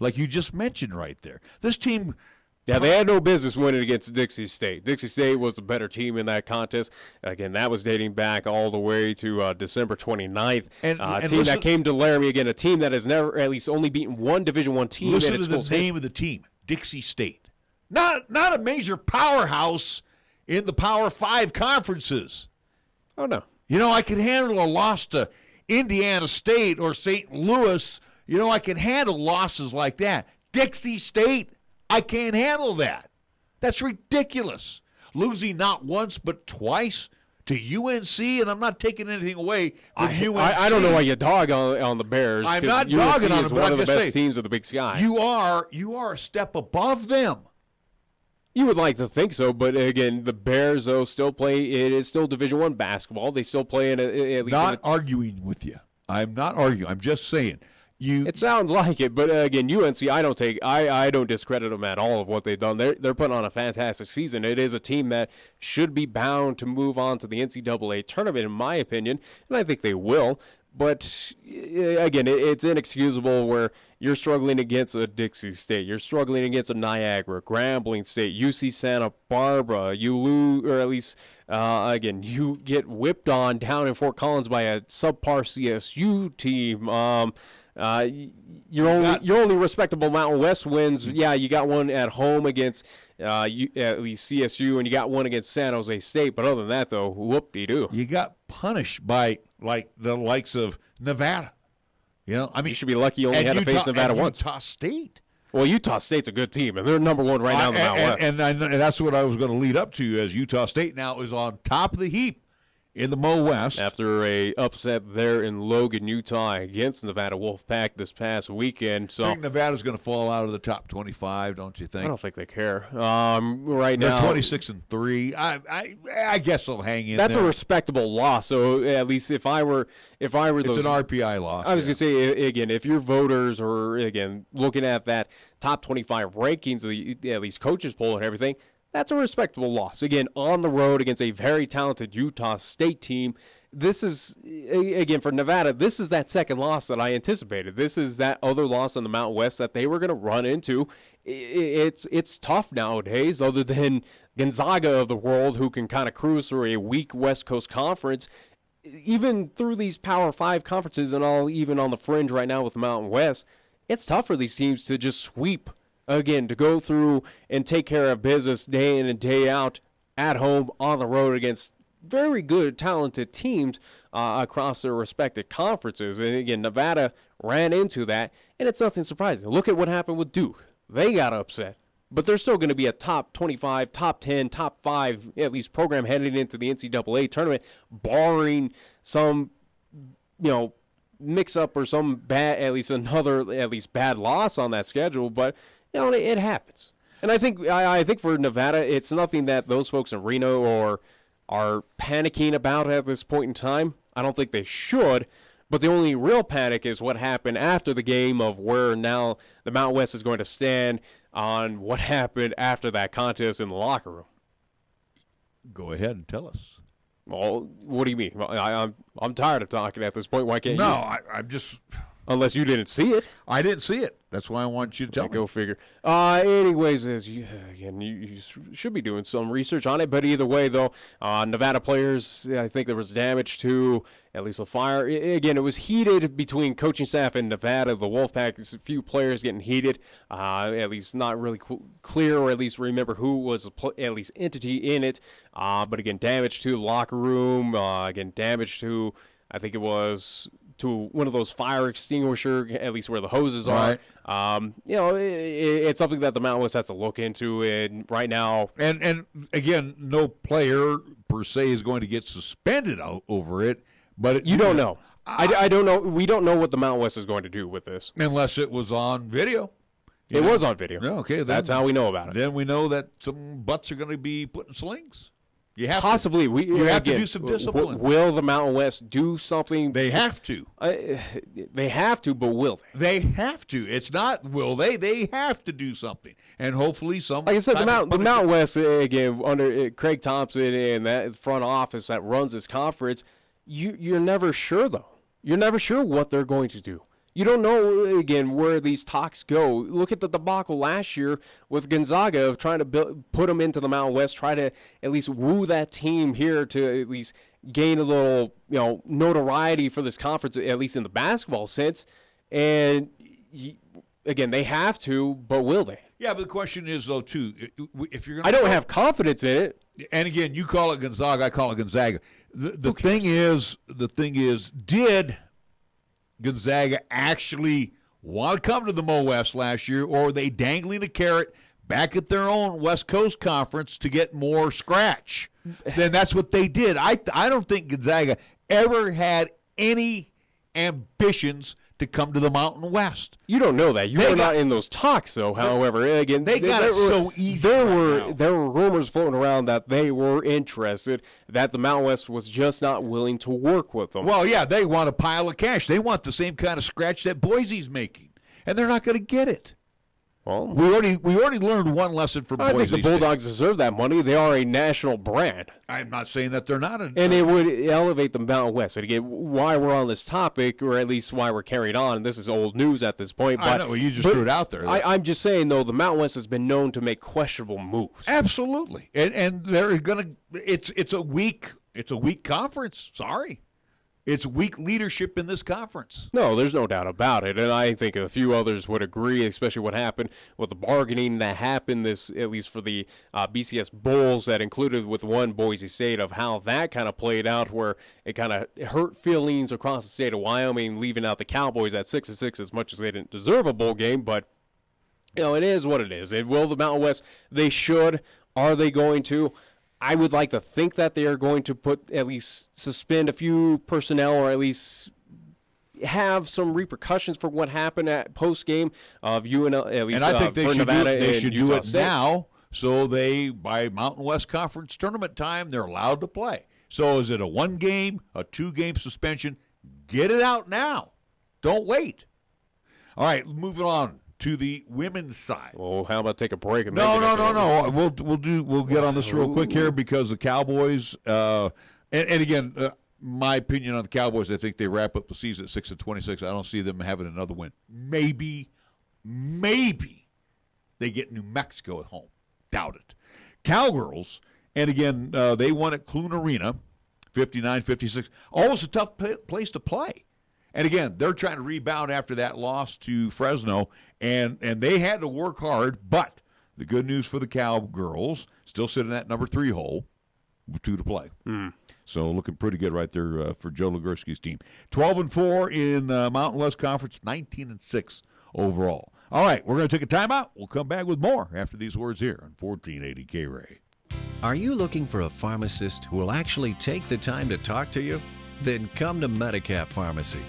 like you just mentioned right there. This team... Yeah, they had no business winning against Dixie State. Dixie State was the better team in that contest. Again, that was dating back all the way to December 29th. A team that came to Laramie, again, a team that has never, at least only beaten one Division I team. Listen to the name of the team, Dixie State. Not a major powerhouse in the Power 5 conferences. Oh, no. I can handle a loss to Indiana State or St. Louis. I can handle losses like that. Dixie State, I can't handle that. That's ridiculous. Losing not once but twice to UNC, and I'm not taking anything away from UNC. I don't know why you dog on the Bears. I'm not dogging on them, but one of the best teams of the Big Sky. You are a step above them. You would like to think so, but again, the Bears, though, still play. It is still Division I basketball. They still play at least. Not arguing with you. I'm not arguing. I'm just saying. It sounds like it, but again, UNC, I don't discredit them at all of what they've done. They're putting on a fantastic season. It is a team that should be bound to move on to the NCAA tournament, in my opinion, and I think they will. But again, it's inexcusable where you're struggling against a Dixie State, you're struggling against a Niagara, Grambling State, UC Santa Barbara. You lose, or at least again, you get whipped on down in Fort Collins by a subpar CSU team. Your only respectable Mountain West wins. Yeah, you got one at home against at least CSU, and you got one against San Jose State. But other than that, though, whoop-de-doo. You got punished by the likes of Nevada. You should be lucky you only had to face Nevada once. Utah State. Well, Utah State's a good team, and they're number 1 right now in the Mountain West. And that's what I was going to lead up to, as Utah State now is on top of the heap in the Mo West. After a upset there in Logan, Utah against Nevada Wolfpack this past weekend. So I think Nevada's going to fall out of the top 25, don't you think? I don't think they care. Right They're now 26-3. I guess they'll hang in. That's there. A respectable loss. So at least if I were it's those, an RPI loss. I was going to say, again, if your voters are, again, looking at that top 25 rankings, at least coaches poll and everything, that's a respectable loss. Again, on the road against a very talented Utah State team. This is, again, for Nevada, this is that second loss that I anticipated. This is that other loss in the Mountain West that they were going to run into. It's tough nowadays, other than Gonzaga of the world, who can kind of cruise through a weak West Coast conference. Even through these Power 5 conferences and all, even on the fringe right now with the Mountain West, it's tough for these teams to just sweep. Again, to go through and take care of business day in and day out at home, on the road against very good, talented teams across their respective conferences. And again, Nevada ran into that, and it's nothing surprising. Look at what happened with Duke. They got upset but they're still going to be a top 25, top 10, top 5, at least program heading into the NCAA tournament, barring some, mix-up or some bad, at least bad loss on that schedule. But, it happens. And I think for Nevada, it's nothing that those folks in Reno are panicking about at this point in time. I don't think they should. But the only real panic is what happened after the game of where now the Mountain West is going to stand on what happened after that contest in the locker room. Go ahead and tell us. Well, what do you mean? I'm tired of talking at this point. Why can't you? No, I'm just... Unless you didn't see it. I didn't see it. That's why I want you to tell me. Go figure. Anyways, you should be doing some research on it. But either way, though, Nevada players, I think there was damage to at least a fire. Again, it was heated between coaching staff and Nevada. The Wolfpack, a few players getting heated. At least not really clear, or at least remember who was at least entity in it. But again, damage to the locker room. Again, damage to, I think it was, to one of those fire extinguisher, at least where the hoses are. It's something that the Mountain West has to look into. And right now, and again, no player per se is going to get suspended over it. But you don't know. I don't know. We don't know what the Mountain West is going to do with this, unless it was on video. It was on video. Yeah, okay, that's how we know about it. Then we know that some butts are going to be put in slings. You have possibly. You have to do some discipline. Will the Mountain West do something? They have to. They have to, but will they? They have to. It's not will they. They have to do something, and hopefully some. Like I said, the Mountain West again under Craig Thompson and that front office that runs this conference. You're never sure though. You're never sure what they're going to do. You don't know, again, where these talks go. Look at the debacle last year with Gonzaga of trying to put them into the Mountain West, try to at least woo that team here to at least gain a little, notoriety for this conference, at least in the basketball sense. And, again, they have to, but will they? Yeah, but the question is, though, too, if you're going to... I don't have confidence in it. And, again, you call it Gonzaga, I call it Gonzaga. The thing is, did Gonzaga actually want to come to the Mo West last year, or are they dangling a carrot back at their own West Coast Conference to get more scratch? Then that's what they did. I don't think Gonzaga ever had any ambitions to come to the Mountain West. You don't know that. You were not in those talks, though. However, again, they got it so easy. There were rumors floating around that they were interested, that the Mountain West was just not willing to work with them. Well, yeah, they want a pile of cash. They want the same kind of scratch that Boise's making, and they're not going to get it. Well, we already learned one lesson from Boise. I think the Bulldogs deserve that money. They are a national brand. I'm not saying that they're not. And it would elevate the Mountain West. And again, why we're on this topic, or at least why we're carried on, and this is old news at this point. But, I know, you just threw it out there. I'm just saying, though, the Mountain West has been known to make questionable moves. Absolutely. And they're going to – it's a weak conference. Sorry. It's weak leadership in this conference. No, there's no doubt about it, and I think a few others would agree, especially what happened with the bargaining that happened this, at least for the BCS Bowls, that included with one Boise State, of how that kind of played out, where it kind of hurt feelings across the state of Wyoming, leaving out the Cowboys at 6-6 as much as they didn't deserve a bowl game. But it is what it is. It will the Mountain West. They should. Are they going to? I would like to think that they are going to at least suspend a few personnel, or at least have some repercussions for what happened at post game of UNL. At least, and I think they should do it State. Now, so by Mountain West Conference tournament time, they're allowed to play. So is it a 1-game, a 2-game suspension? Get it out now. Don't wait. All right, moving on to the women's side. Well, how about take a break? And No. We'll get on this real quick here, because the Cowboys, and again, my opinion on the Cowboys, I think they wrap up the season at 6-26. I don't see them having another win. Maybe they get New Mexico at home. Doubt it. Cowgirls, and again, they won at Clune Arena, 59-56. Always a tough place to play. And again, they're trying to rebound after that loss to Fresno, and they had to work hard. But the good news for the Cowgirls, still sitting in that number 3 hole with 2 to play. So looking pretty good right there for Joe Legursky's team. 12-4 in Mountain West Conference, 19-6 overall. All right, we're going to take a timeout. We'll come back with more after these words here on 1480 KRAE. Are you looking for a pharmacist who will actually take the time to talk to you? Then come to Medicap Pharmacy.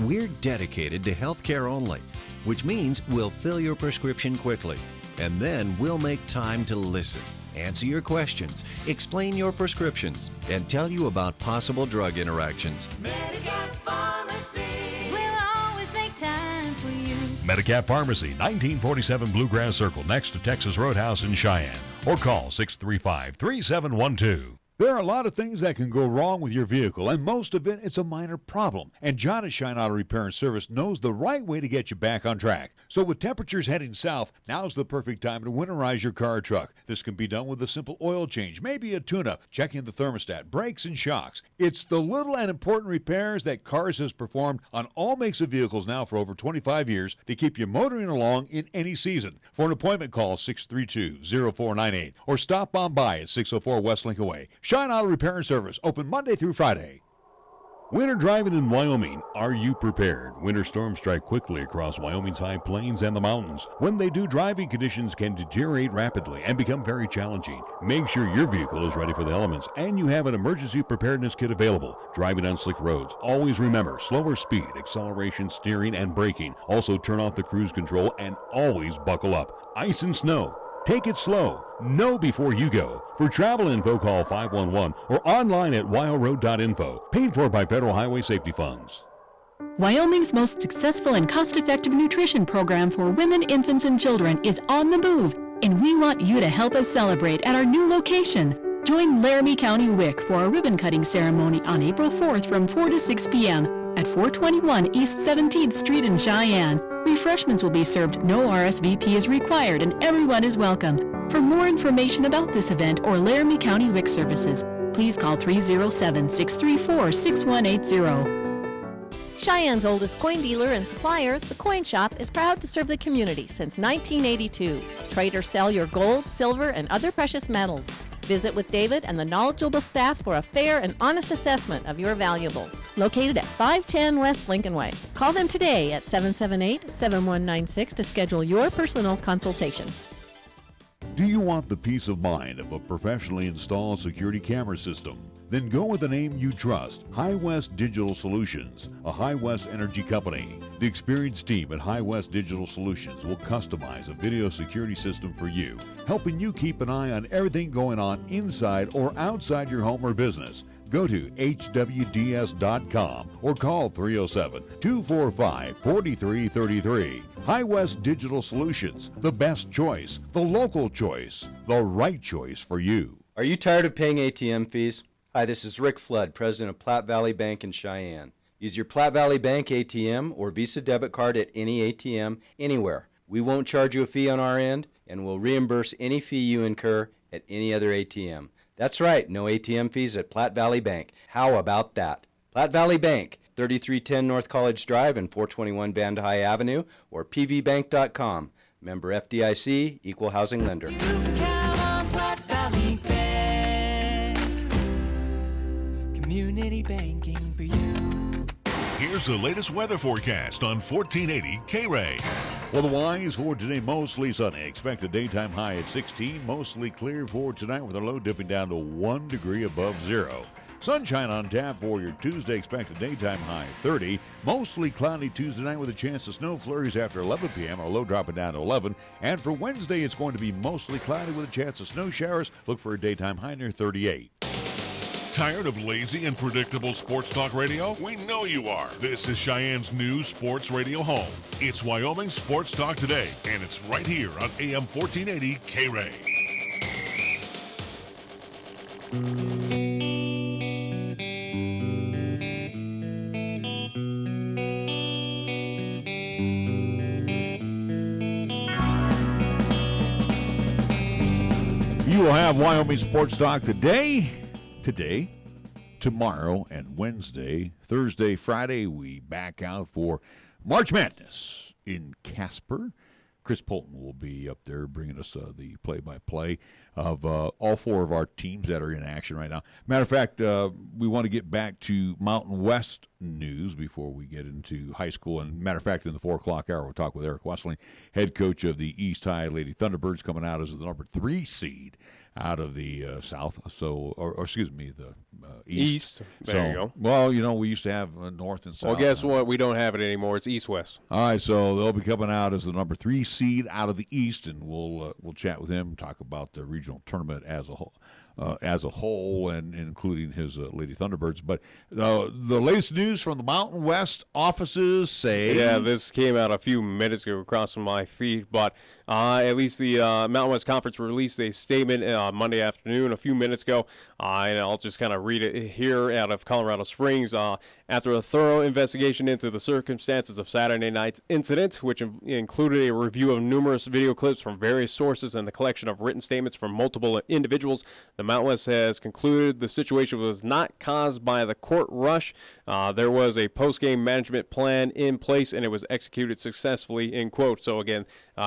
We're dedicated to healthcare only, which means we'll fill your prescription quickly, and then we'll make time to listen, answer your questions, explain your prescriptions, and tell you about possible drug interactions. Medicap Pharmacy will always make time for you. Medicap Pharmacy, 1947 Bluegrass Circle, next to Texas Roadhouse in Cheyenne. Or call 635-3712. There are a lot of things that can go wrong with your vehicle, and most of it is a minor problem. And John at Cheyenne Auto Repair and Service knows the right way to get you back on track. So with temperatures heading south, now's the perfect time to winterize your car or truck. This can be done with a simple oil change, maybe a tune-up, checking the thermostat, brakes, and shocks. It's the little and important repairs that Cars has performed on all makes of vehicles now for over 25 years to keep you motoring along in any season. For an appointment, call 632-0498 or stop on by at 604 Westling Way. Cheyenne Auto Repair and Service, open Monday through Friday. Winter driving in Wyoming. Are you prepared? Winter storms strike quickly across Wyoming's high plains and the mountains. When they do, driving conditions can deteriorate rapidly and become very challenging. Make sure your vehicle is ready for the elements and you have an emergency preparedness kit available. Driving on slick roads, always remember slower speed, acceleration, steering, and braking. Also turn off the cruise control and always buckle up. Ice and snow. Take it slow. Know before you go. For travel info, call 511 or online at wyoroad.info. Paid for by Federal Highway Safety Funds. Wyoming's most successful and cost-effective nutrition program for women, infants, and children is on the move, and we want you to help us celebrate at our new location. Join Laramie County WIC for a ribbon-cutting ceremony on April 4th from 4 to 6 p.m. at 421 East 17th Street in Cheyenne. Refreshments will be served, no RSVP is required, and everyone is welcome. For more information about this event or Laramie County WIC services, please call 307-634-6180. Cheyenne's oldest coin dealer and supplier, The Coin Shop, is proud to serve the community since 1982. Trade or sell your gold, silver, and other precious metals. Visit with David and the knowledgeable staff for a fair and honest assessment of your valuables. Located at 510 West Lincoln Way. Call them today at 778-7196 to schedule your personal consultation. Do you want the peace of mind of a professionally installed security camera system? Then go with a name you trust, High West Digital Solutions, a High West energy company. The experienced team at High West Digital Solutions will customize a video security system for you, helping you keep an eye on everything going on inside or outside your home or business. Go to hwds.com or call 307-245-4333. High West Digital Solutions, the best choice, the local choice, the right choice for you. Are you tired of paying ATM fees? Hi, this is Rick Flood, president of Platte Valley Bank in Cheyenne. Use your Platte Valley Bank ATM or Visa debit card at any ATM anywhere. We won't charge you a fee on our end, and we'll reimburse any fee you incur at any other ATM. That's right, no ATM fees at Platte Valley Bank. How about that? Platte Valley Bank, 3310 North College Drive and 421 Banda High Avenue, or pvbank.com. Member FDIC, Equal Housing Lender. You can count on Platte Valley Bank. Community banking for you. Here's the latest weather forecast on 1480 KRAE. Well, the Y's for today, mostly sunny. Expect a daytime high at 16, mostly clear for tonight with a low dipping down to 1 degree above zero. Sunshine on tap for your Tuesday. Expect a daytime high 30, mostly cloudy Tuesday night with a chance of snow flurries after 11 p.m. Our low dropping down to 11. And for Wednesday, it's going to be mostly cloudy with a chance of snow showers. Look for a daytime high near 38. Tired of lazy and predictable sports talk radio? We know you are. This is Cheyenne's new sports radio home. It's Wyoming Sports Talk Today, and it's right here on AM 1480 KRAE. You will have Wyoming Sports Talk today, tomorrow, and Wednesday. Thursday, Friday, we back out for March Madness in Casper. Chris Polton will be up there bringing us the play-by-play of all 4 of our teams that are in action right now. Matter of fact, we want to get back to Mountain West news before we get into high school. And matter of fact, in the 4 o'clock hour, we'll talk with Eric Westling, head coach of the East High Lady Thunderbirds, coming out as the number 3 seed out of the South, or excuse me, the East. There you go. Well, we used to have North and South. Well, guess what? We don't have it anymore. It's East-West. All right, so they'll be coming out as the number 3 seed out of the East, and we'll chat with him, talk about the regional tournament as a whole, and including his Lady Thunderbirds. But the latest news from the Mountain West offices say... Yeah, this came out a few minutes ago across my feed, but at least the Mountain West Conference released a statement Monday afternoon, a few minutes ago, and I'll just kind of read it here out of Colorado Springs. After a thorough investigation into the circumstances of Saturday night's incident, which included a review of numerous video clips from various sources and the collection of written statements from multiple individuals, the Mountain West has concluded the situation was not caused by the court rush. There was a post-game management plan in place, and it was executed successfully, in quote. So, again,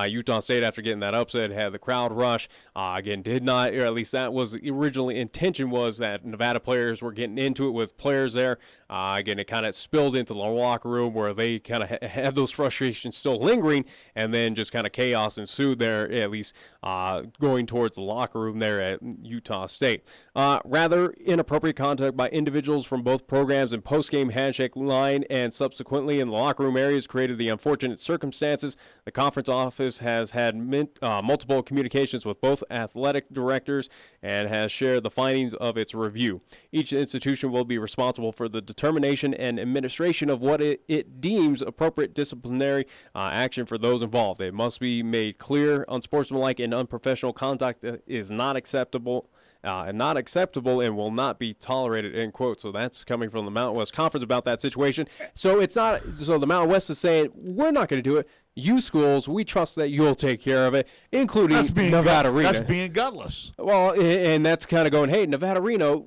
Utah State, after getting that upset, had the crowd rush. Again, did not, or at least that was the original intention, was that Nevada players were getting into it with players there. Again, it kind of spilled into the locker room where they kind of had those frustrations still lingering, and then just kind of chaos ensued there, at least going towards the locker room there at Utah State. Rather inappropriate contact by individuals from both programs and post-game handshake line and subsequently in the locker room areas created the unfortunate circumstances. The conference office has had multiple communications with both athletic directors and has shared the findings of its review. Each institution will be responsible for the determination and administration of what it deems appropriate disciplinary action for those involved. It must be made clear unsportsmanlike and unprofessional conduct is not acceptable and will not be tolerated, end quote. So that's coming from the Mountain West Conference about that situation. So it's not, so the Mountain West is saying, we're not going to do it. You schools, we trust that you'll take care of it, including Nevada Reno. That's being gutless. Well, and that's kind of going, hey, Nevada Reno,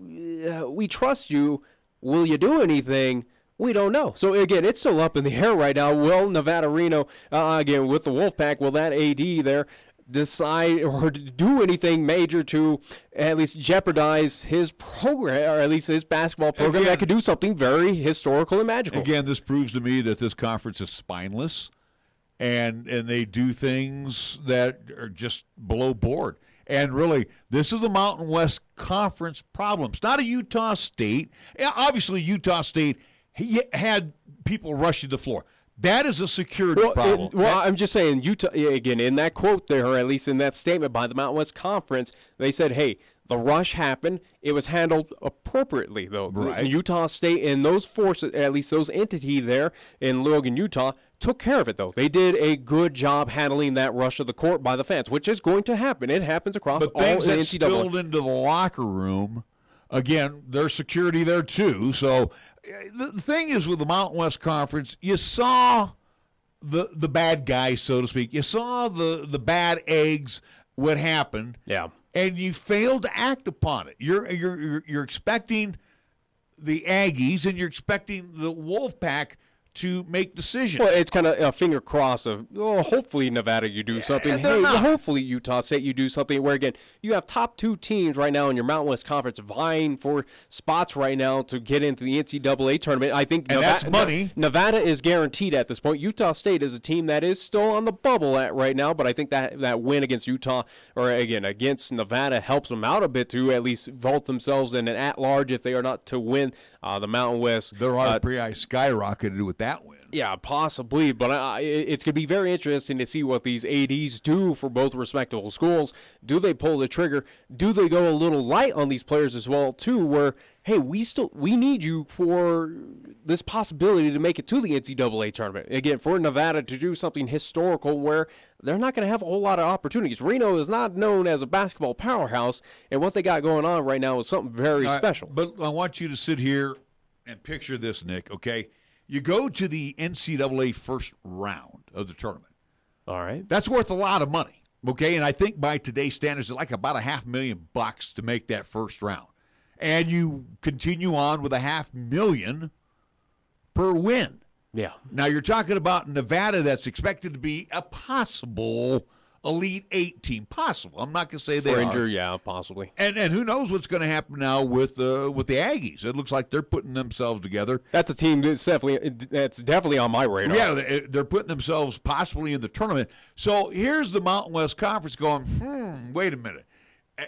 we trust you. Will you do anything? We don't know. So, again, it's still up in the air right now. Will Nevada Reno, again, with the Wolfpack, will that AD there decide or do anything major to at least jeopardize his program, or at least his basketball program, that could do something very historical and magical? Again, this proves to me that this conference is spineless, and they do things that are just below board. And really, this is a Mountain West Conference problem. It's not a Utah State. Obviously, Utah State had people rushing the floor. That is a security problem. I'm just saying, Utah, again, in that quote there, or at least in that statement by the Mountain West Conference, they said, hey, the rush happened. It was handled appropriately, though. Right. Utah State and those forces, at least those entities there in Logan, Utah, took care of it, though. They did a good job handling that rush of the court by the fans, which is going to happen. It happens across all the NCAA. But things that spilled into the locker room, again, there's security there, too. So the thing is with the Mountain West Conference, you saw the bad guys, so to speak. You saw the bad eggs, what happened. Yeah. And you failed to act upon it. You're expecting the Aggies and you're expecting the Wolfpack to make decisions. Well, it's kind of a finger cross of, hopefully Nevada you do something. Hey, hopefully Utah State you do something. Where, again, you have top 2 teams right now in your Mountain West Conference vying for spots right now to get into the NCAA tournament. I think that's money. Nevada is guaranteed at this point. Utah State is a team that is still on the bubble right now, but I think that win against Utah, or again against Nevada, helps them out a bit to at least vault themselves in an at-large if they are not to win the Mountain West. Their RPI skyrocketed with that win. Yeah, possibly, but it's going to be very interesting to see what these ADs do for both respectable schools. Do they pull the trigger? Do they go a little light on these players as well, too, where, hey, we need you for this possibility to make it to the NCAA tournament. Again, for Nevada to do something historical where they're not going to have a whole lot of opportunities. Reno is not known as a basketball powerhouse, and what they got going on right now is something very special. But I want you to sit here and picture this, Nick, okay? You go to the NCAA first round of the tournament. All right. That's worth a lot of money, okay? And I think by today's standards, it's like about $500,000 to make that first round. And you continue on with $500,000 per win. Yeah. Now you're talking about Nevada that's expected to be a possible Elite 8 team. Possible. I'm not going to say they are. Yeah, possibly. And who knows what's going to happen now with the Aggies? It looks like they're putting themselves together. That's a team that's definitely on my radar. Yeah, they're putting themselves possibly in the tournament. So here's the Mountain West Conference going, wait a minute.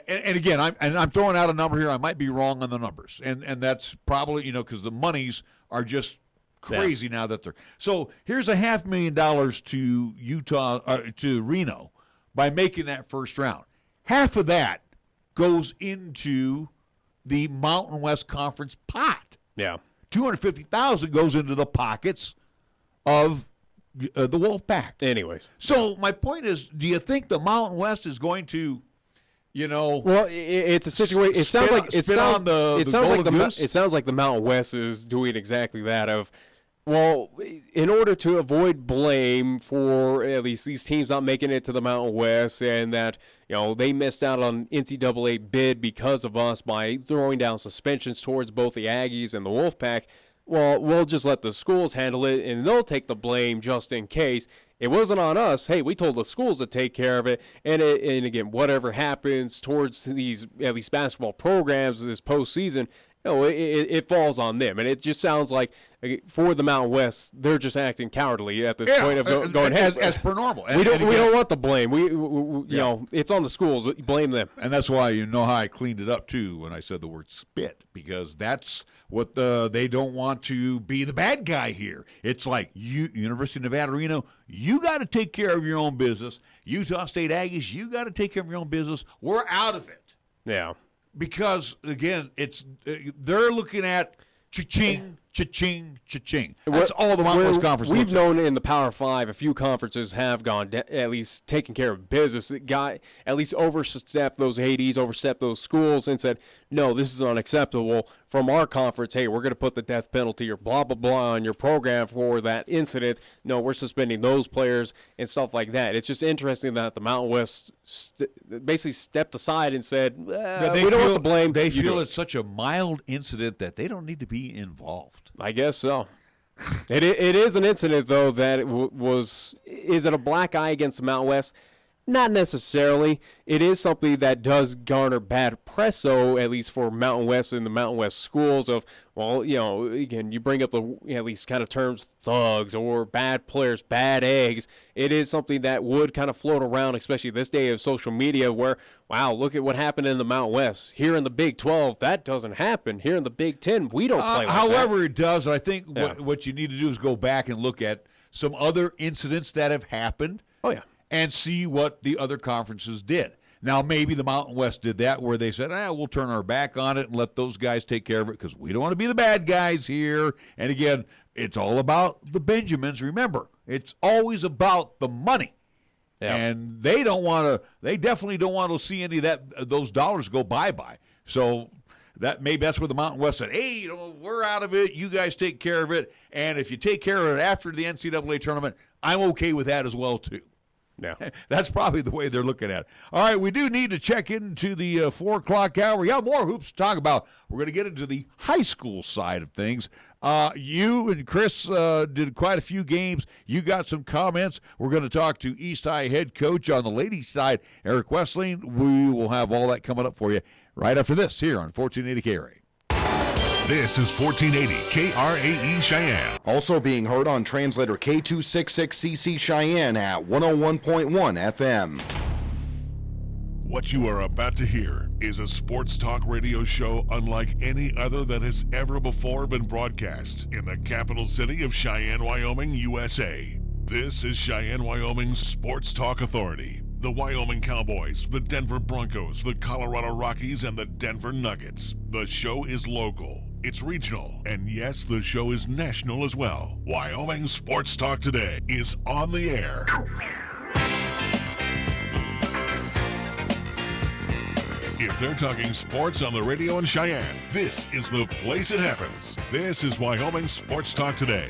And again, I'm throwing out a number here. I might be wrong on the numbers. And that's probably, because the monies are just crazy now that they're. So here's $500,000 to Utah, to Reno, by making that first round. Half of that goes into the Mountain West Conference pot. Yeah. $250,000 goes into the pockets of the Wolfpack. Anyways. So my point is, do you think the Mountain West is going to, Well, it's a situation. It sounds like the Mountain West is doing exactly that. Well, in order to avoid blame for at least these teams not making it to the Mountain West, and that they missed out on NCAA bid because of us by throwing down suspensions towards both the Aggies and the Wolfpack, well, we'll just let the schools handle it, and they'll take the blame just in case. It wasn't on us. Hey, we told the schools to take care of it. And again, whatever happens towards these at least basketball programs this postseason, it falls on them. And it just sounds like for the Mountain West, they're just acting cowardly at this point of going as per normal. We don't want the blame. It's on the schools. Blame them. And that's why how I cleaned it up too when I said the word spit, because that's what they don't want to be the bad guy here. It's like University of Nevada, Reno, you got to take care of your own business. Utah State Aggies, you got to take care of your own business. We're out of it. Yeah. Because again, they're looking at cha-ching, cha-ching, cha-ching. That's all the Mountain West Conference. We've known in the Power Five, a few conferences have gone at least taking care of business. It got at least overstepped those ADs, overstepped those schools, and said, no, this is unacceptable. From our conference, hey, we're going to put the death penalty or blah, blah, blah on your program for that incident. No, we're suspending those players and stuff like that. It's just interesting that the Mountain West basically stepped aside and said, we don't want the blame. They feel it's such a mild incident that they don't need to be involved. I guess so. It is an incident, though, that is it a black eye against the Mountain West? Not necessarily. It is something that does garner bad press, though, at least for Mountain West and the Mountain West schools of, again, you bring up the at least kind of terms thugs or bad players, bad eggs. It is something that would kind of float around, especially this day of social media where, wow, look at what happened in the Mountain West. Here in the Big 12, that doesn't happen. Here in the Big 10, we don't play like however, that. it does. I think what you need to do is go back and look at some other incidents that have happened. Oh, yeah. And see what the other conferences did. Now, maybe the Mountain West did that where they said, we'll turn our back on it and let those guys take care of it because we don't want to be the bad guys here. And again, it's all about the Benjamins. Remember, it's always about the money. Yeah. And they definitely don't want to see any of those dollars go bye-bye. So that's where the Mountain West said, hey, we're out of it. You guys take care of it. And if you take care of it after the NCAA tournament, I'm okay with that as well, too. Yeah. That's probably the way they're looking at it. All right, we do need to check into the 4 o'clock hour. Yeah, more hoops to talk about. We're going to get into the high school side of things. You and Chris did quite a few games. You got some comments. We're going to talk to East High head coach on the ladies' side, Eric Westling. We will have all that coming up for you right after this here on 1480 KRAE. This is 1480 KRAE Cheyenne. Also being heard on translator K266CC Cheyenne at 101.1 FM. What you are about to hear is a sports talk radio show unlike any other that has ever before been broadcast in the capital city of Cheyenne, Wyoming, USA. This is Cheyenne, Wyoming's Sports Talk Authority. The Wyoming Cowboys, the Denver Broncos, the Colorado Rockies, and the Denver Nuggets. The show is local. It's regional, and yes, the show is national as well. Wyoming Sports Talk Today is on the air. If they're talking sports on the radio in Cheyenne, this is the place it happens. This is Wyoming Sports Talk Today.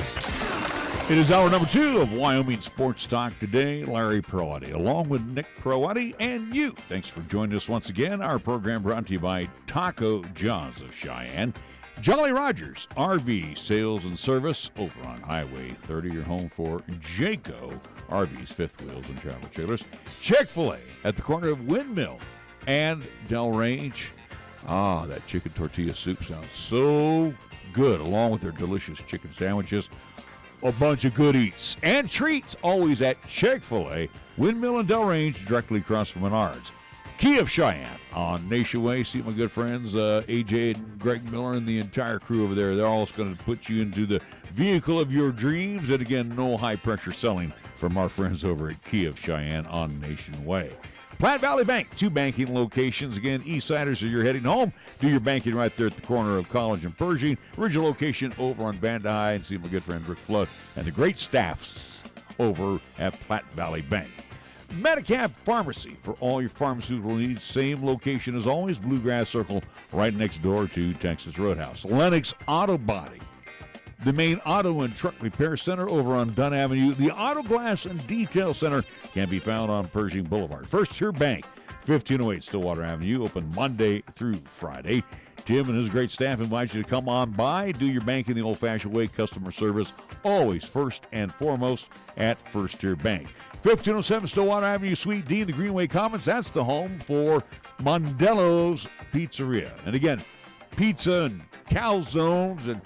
It is hour number 2 of Wyoming Sports Talk Today. Larry Proati, along with Nick Proati and you. Thanks for joining us once again. Our program brought to you by Taco John's of Cheyenne. Jolly Rogers RV Sales and Service over on Highway 30. Your home for Jayco RVs, fifth wheels, and travel trailers. Chick-fil-A at the corner of Windmill and Del Range. Ah, that chicken tortilla soup sounds so good, along with their delicious chicken sandwiches. A bunch of good eats and treats always at Chick-fil-A, Windmill and Del Range, directly across from Menards. Key of Cheyenne on Nation Way. See my good friends AJ and Greg Miller and the entire crew over there. They're all going to put you into the vehicle of your dreams. And again, no high-pressure selling from our friends over at Key of Cheyenne on Nation Way. Platte Valley Bank, 2 banking locations. Again, Eastsiders, as you're heading home, do your banking right there at the corner of College and Pershing. Original location over on Banda High. And see my good friend Rick Flood and the great staffs over at Platte Valley Bank. Medicap Pharmacy for all your pharmaceutical needs. Same location as always, Bluegrass Circle, right next door to Texas Roadhouse. Lennox Auto Body, the main auto and truck repair center over on Dunn Avenue. The Auto Glass and Detail Center can be found on Pershing Boulevard. First Tier Bank, 1508 Stillwater Avenue, open Monday through Friday. Tim and his great staff invite you to come on by, do your banking the old-fashioned way, customer service, always first and foremost at First Tier Bank. 1507 Stillwater Avenue, Suite D, the Greenway Commons. That's the home for Mondello's Pizzeria. And again, pizza and calzones and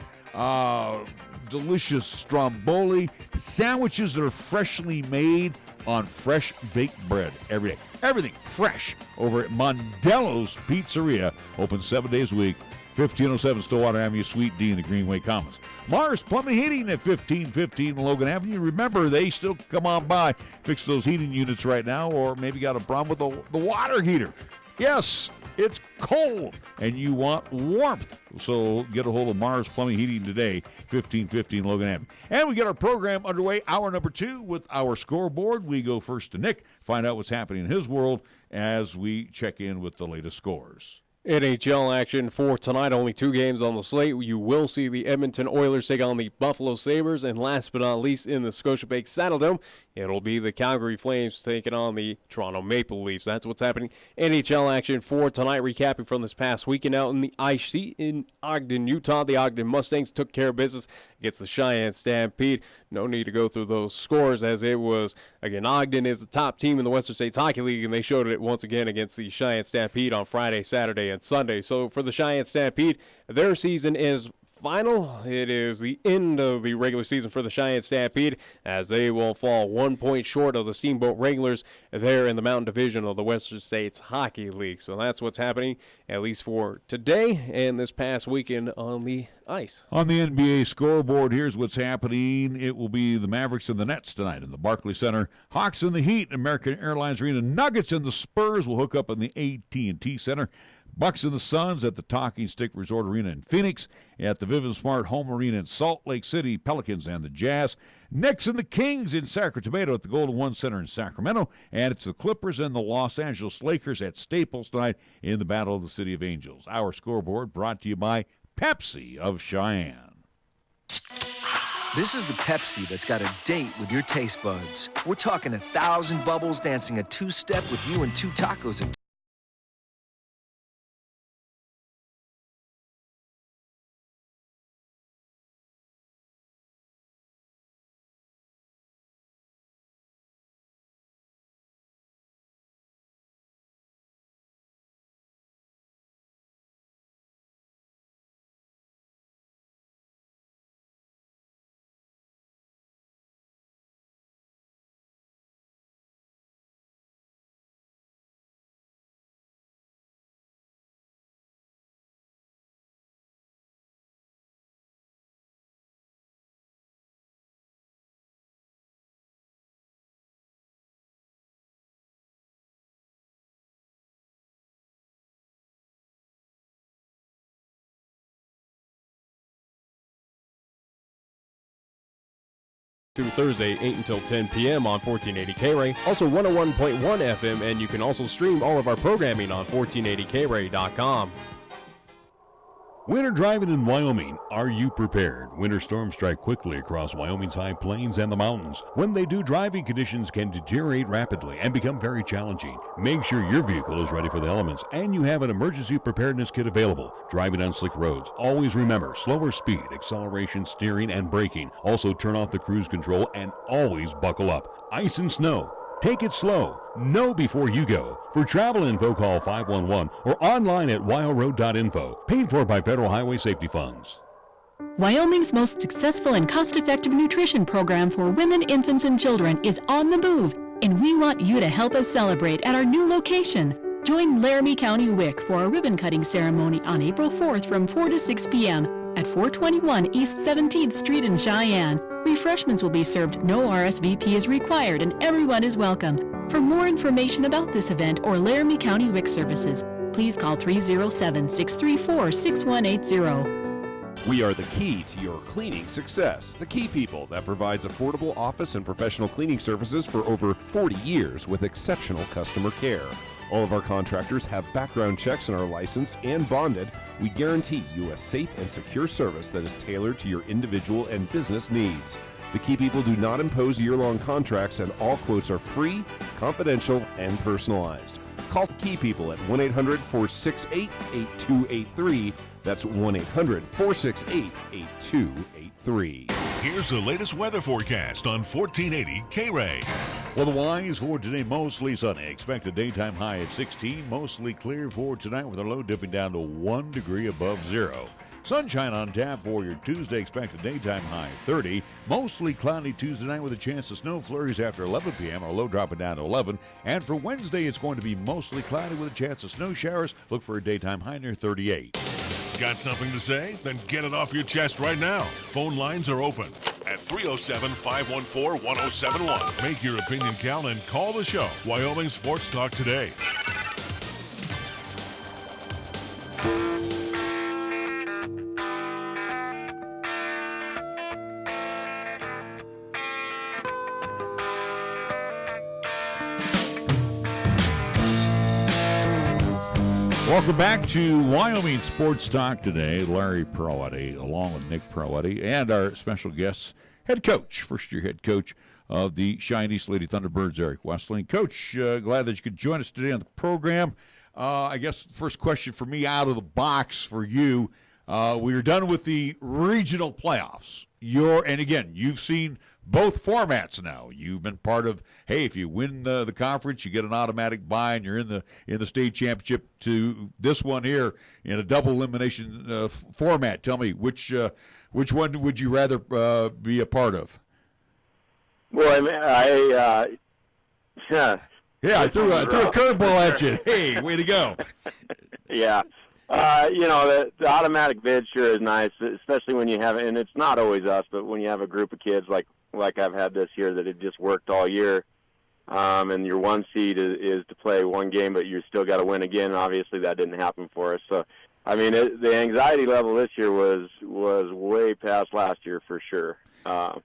delicious stromboli, sandwiches that are freshly made on fresh baked bread every day. Everything fresh over at Mondello's Pizzeria. Open 7 days a week. 1507 Stillwater Avenue, Suite D in the Greenway Commons. Mars Plumbing Heating at 1515 Logan Avenue. Remember, they still come on by, fix those heating units right now, or maybe got a problem with the water heater. Yes, it's cold, and you want warmth. So get a hold of Mars Plumbing Heating today, 1515 Logan Avenue. And we get our program underway, hour number 2, with our scoreboard. We go first to Nick, find out what's happening in his world as we check in with the latest scores. NHL action for tonight. Only 2 games on the slate. You will see the Edmonton Oilers take on the Buffalo Sabres. And last but not least, in the Scotiabank Saddledome, it'll be the Calgary Flames taking on the Toronto Maple Leafs. That's what's happening. NHL action for tonight. Recapping from this past weekend out in the ice sheet in Ogden, Utah. The Ogden Mustangs took care of business against the Cheyenne Stampede. No need to go through those scores, as it was, again, Ogden is the top team in the Western States Hockey League, and they showed it once again against the Cheyenne Stampede on Friday, Saturday, and Sunday. So for the Cheyenne Stampede, their season is final. It is the end of the regular season for the Cheyenne Stampede, as they will fall 1 point short of the Steamboat Wranglers there in the Mountain Division of the Western States Hockey League. So that's what's happening, at least for today and this past weekend on the ice. On the NBA scoreboard, here's what's happening. It will be the Mavericks and the Nets tonight in the Barclays Center. Hawks and the Heat, American Airlines Arena. Nuggets and the Spurs will hook up in the AT&T Center. Bucks and the Suns at the Talking Stick Resort Arena in Phoenix. At the Vivint Smart Home Arena in Salt Lake City, Pelicans and the Jazz. Knicks and the Kings in Sacramento at the Golden One Center in Sacramento. And it's the Clippers and the Los Angeles Lakers at Staples tonight in the Battle of the City of Angels. Our scoreboard brought to you by Pepsi of Cheyenne. This is the Pepsi that's got a date with your taste buds. We're talking 1,000 bubbles dancing a two-step with you and 2 tacos and through Thursday, 8 until 10 p.m. on 1480 KRAE, also 101.1 FM, and you can also stream all of our programming on 1480KRAE.com. Winter driving in Wyoming. Are you prepared? Winter storms strike quickly across Wyoming's high plains and the mountains. When they do, driving conditions can deteriorate rapidly and become very challenging. Make sure your vehicle is ready for the elements and you have an emergency preparedness kit available. Driving on slick roads, always remember slower speed, acceleration, steering, and braking. Also turn off the cruise control and always buckle up. Ice and snow. Take it slow. Know before you go. For travel info, call 511 or online at wyoroad.info. Paid for by Federal Highway Safety Funds. Wyoming's most successful and cost-effective nutrition program for women, infants, and children is on the move, and we want you to help us celebrate at our new location. Join Laramie County WIC for a ribbon-cutting ceremony on April 4th from 4 to 6 p.m. at 421 East 17th Street in Cheyenne. Refreshments will be served, no RSVP is required, and everyone is welcome. For more information about this event or Laramie County WIC services, please call 307-634-6180. We are the key to your cleaning success. The Key People that provides affordable office and professional cleaning services for over 40 years with exceptional customer care. All of our contractors have background checks and are licensed and bonded. We guarantee you a safe and secure service that is tailored to your individual and business needs. The Key People do not impose year-long contracts, and all quotes are free, confidential, and personalized. Call Key People at 1-800-468-8283. That's 1-800-468-8283. Here's the latest weather forecast on 1480 KRAE. Well, the Y's for today, mostly sunny. Expect a daytime high at 16, mostly clear for tonight with a low dipping down to 1 degree above zero. Sunshine on tap for your Tuesday. Expect a daytime high 30. Mostly cloudy Tuesday night with a chance of snow flurries after 11 p.m. Our low dropping down to 11. And for Wednesday, it's going to be mostly cloudy with a chance of snow showers. Look for a daytime high near 38. Got something to say? Then get it off your chest right now. Phone lines are open at 307-514-1071. Make your opinion count and call the show. Wyoming Sports Talk today. Welcome back to Wyoming Sports Talk today. Larry Peroletti, along with Nick Peroletti, and our special guest, head coach, first-year head coach of the Cheyenne East Lady Thunderbirds, Eric Westling. Coach, glad that you could join us today on the program. I guess first question for me out of the box for you. We are done with the regional playoffs. And again, you've seen both formats now. You've been part of, hey, if you win the conference, you get an automatic bye, and you're in the state championship. To this one here in a double elimination format. Tell me which one would you rather be a part of? Well, I mean, I threw a curveball at you. Hey, way to go! Yeah. The automatic bid sure is nice, especially when you have, and it's not always us, but when you have a group of kids like I've had this year that it just worked all year, and your one seed is to play one game, but you still got to win again. Obviously, that didn't happen for us. So, I mean, the anxiety level this year was way past last year for sure. And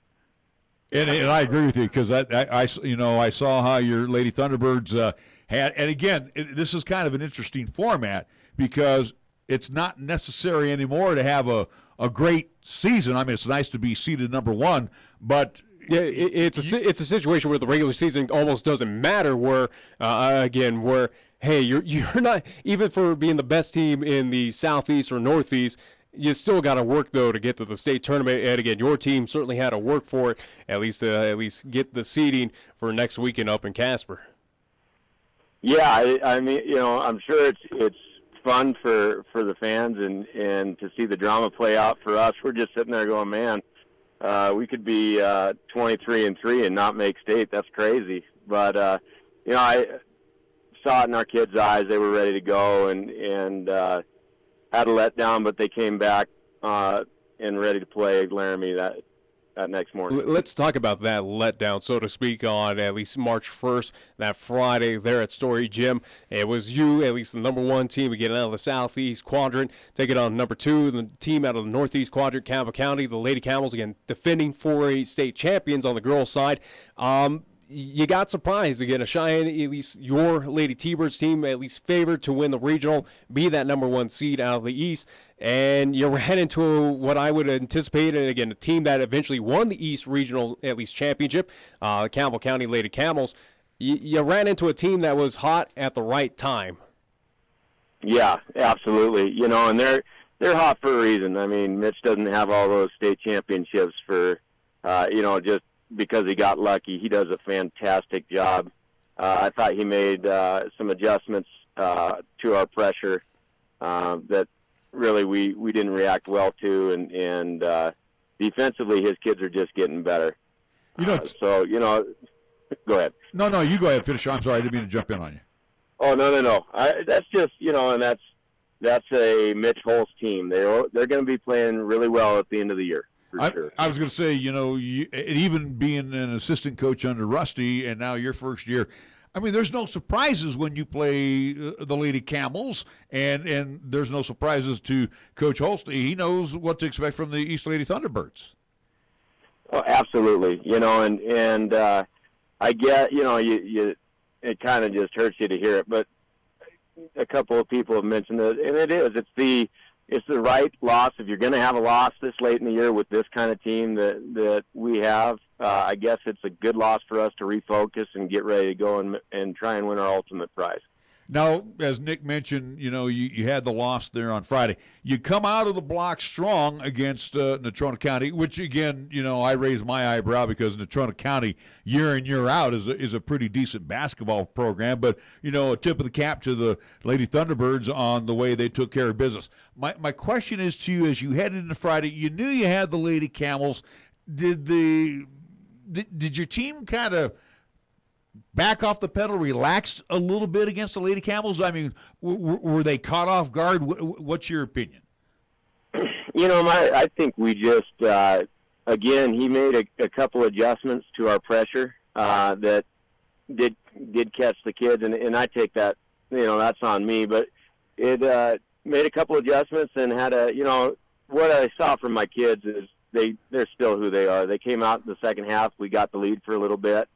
I agree with you because I saw how your Lady Thunderbirds had, and again, this is kind of an interesting format because it's not necessary anymore to have a great season. I mean, it's nice to be seeded number one, but yeah, it's a situation where the regular season almost doesn't matter. Where hey, you're not, even for being the best team in the Southeast or Northeast, you still got to work though to get to the state tournament. And again, your team certainly had to work for it, at least get the seeding for next weekend up in Casper. Yeah, I mean, I'm sure it's fun for the fans and to see the drama play out. For us, we're just sitting there going, man, we could be 23-3 and not make state. That's crazy. But I saw it in our kids' eyes. They were ready to go and had a letdown, but they came back and ready to play Laramie that next morning. Let's talk about that letdown, so to speak, on at least March 1st, that Friday there at Story Gym. It was you, at least the number one team, getting out of the Southeast Quadrant, taking on number two, the team out of the Northeast Quadrant, Campbell County, the Lady Camels, again, defending 4A state champions on the girls' side. you got surprised again. A Cheyenne, at least your Lady T-Birds team, at least favored to win the regional, be that number 1 seed out of the East. And you ran into what I would anticipate, and again, a team that eventually won the East Regional, at least championship, Campbell County Lady Camels. You ran into a team that was hot at the right time. Yeah, absolutely. You know, and they're hot for a reason. I mean, Mitch doesn't have all those state championships for, just because he got lucky. He does a fantastic job. I thought he made some adjustments to our pressure that really we didn't react well to, and defensively his kids are just getting better. Go ahead. No, you go ahead, finish. I'm sorry, I didn't mean to jump in on you. Oh, no. That's just, and that's a Mitch Holt's team. They're going to be playing really well at the end of the year, for sure. I was going to say, even being an assistant coach under Rusty and now your first year, I mean, there's no surprises when you play the Lady Camels, and there's no surprises to Coach Holst. He knows what to expect from the East Lady Thunderbirds. Oh, absolutely. And I get, it kind of just hurts you to hear it, but a couple of people have mentioned it, and it is. It's the right loss. If you're going to have a loss this late in the year with this kind of team that we have, I guess it's a good loss for us to refocus and get ready to go and try and win our ultimate prize. Now, as Nick mentioned, you had the loss there on Friday. You come out of the block strong against Natrona County, which, again, I raise my eyebrow because Natrona County, year in, year out, is a pretty decent basketball program. But, a tip of the cap to the Lady Thunderbirds on the way they took care of business. My question is to you, as you headed into Friday, you knew you had the Lady Camels. Did your team kind of back off the pedal, relaxed a little bit against the Lady Camels? I mean, were they caught off guard? What's your opinion? I think we just, again, he made a couple adjustments to our pressure that did catch the kids, and I take that, that's on me. But it made a couple adjustments and had what I saw from my kids is they're still who they are. They came out in the second half. We got the lead for a little bit.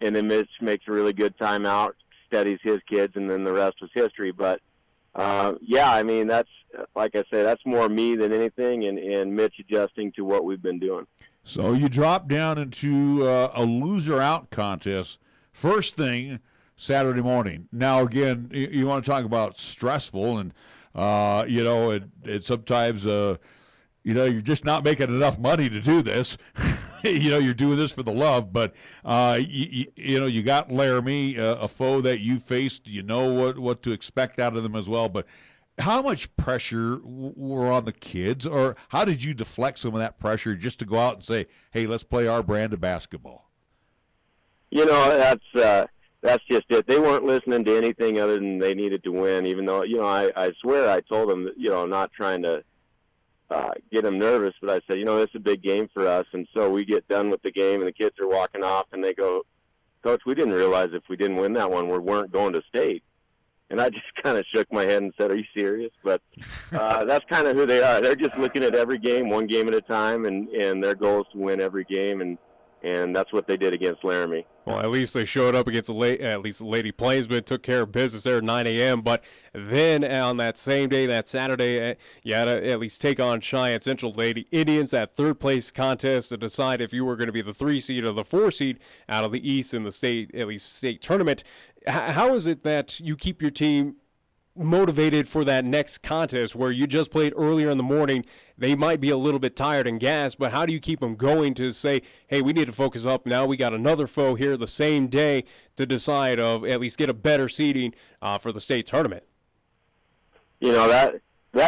And then Mitch makes a really good timeout, steadies his kids, and then the rest was history. But, that's, like I say, that's more me than anything, and Mitch adjusting to what we've been doing. So you drop down into a loser-out contest first thing Saturday morning. Now, again, you want to talk about stressful, and, it sometimes, you're just not making enough money to do this. You're doing this for the love, but you got Laramie, a foe that you faced. You know what to expect out of them as well. But how much pressure were on the kids, or how did you deflect some of that pressure just to go out and say, "Hey, let's play our brand of basketball"? That's just it. They weren't listening to anything other than they needed to win. Even though I swear I told them that not trying to get them nervous, but I said, this is a big game for us. And so we get done with the game, and the kids are walking off, and they go, "Coach, we didn't realize if we didn't win that one, we weren't going to state." And I just kind of shook my head and said, "Are you serious?" But that's kind of who they are. They're just looking at every game, one game at a time, and their goal is to win every game, and that's what they did against Laramie. Well, at least they showed up against the Lady Plainsman, took care of business there at 9 a.m. But then on that same day, that Saturday, you had to at least take on Cheyenne Central Lady Indians, that third-place contest to decide if you were going to be the 3 seed or the 4 seed out of the East in the state tournament. How is it that you keep your team motivated for that next contest where you just played earlier in the morning? They might be a little bit tired and gassed, but how do you keep them going to say, hey, we need to focus up now, we got another foe here the same day to decide of at least get a better seeding for the state tournament? That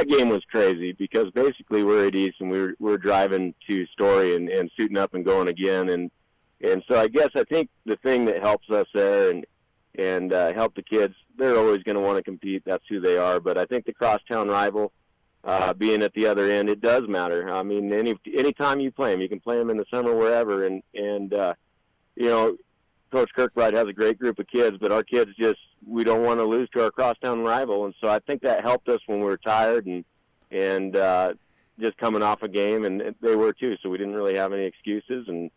game was crazy because basically we're at East and we're driving to Story and suiting up and going again, and so I think the thing that helps us there and help the kids, they're always going to want to compete. That's who they are. But I think the crosstown rival, being at the other end, it does matter. I mean, any time you play them, you can play them in the summer wherever. And Coach Kirkbride has a great group of kids, but our kids we don't want to lose to our crosstown rival. And so I think that helped us when we were tired and just coming off a game, and they were too. So we didn't really have any excuses, and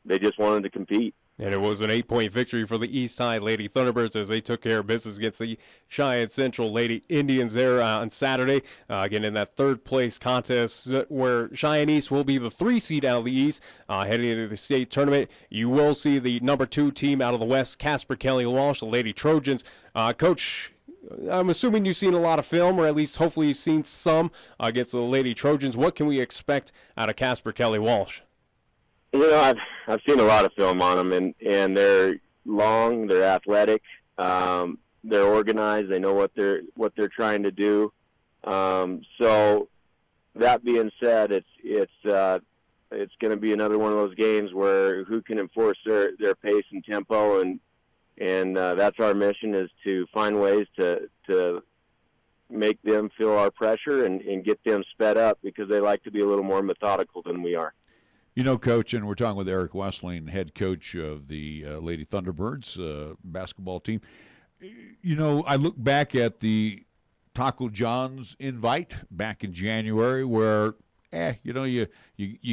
they just wanted to compete. And it was an 8-point victory for the East Side Lady Thunderbirds as they took care of business against the Cheyenne Central Lady Indians there on Saturday. Again, in that third-place contest where Cheyenne East will be the 3 seed out of the East heading into the state tournament. You will see the number 2 team out of the West, Casper Kelly Walsh, the Lady Trojans. Coach, I'm assuming you've seen a lot of film, or at least hopefully you've seen some against the Lady Trojans. What can we expect out of Casper Kelly Walsh? I've seen a lot of film on them, and they're long, they're athletic, they're organized, they know what they're trying to do. So that being said, it's going to be another one of those games where who can enforce their pace and tempo, and that's our mission, is to find ways to make them feel our pressure and get them sped up, because they like to be a little more methodical than we are. Coach, and we're talking with Eric Westling, head coach of the Lady Thunderbirds basketball team. I look back at the Taco John's invite back in January where, you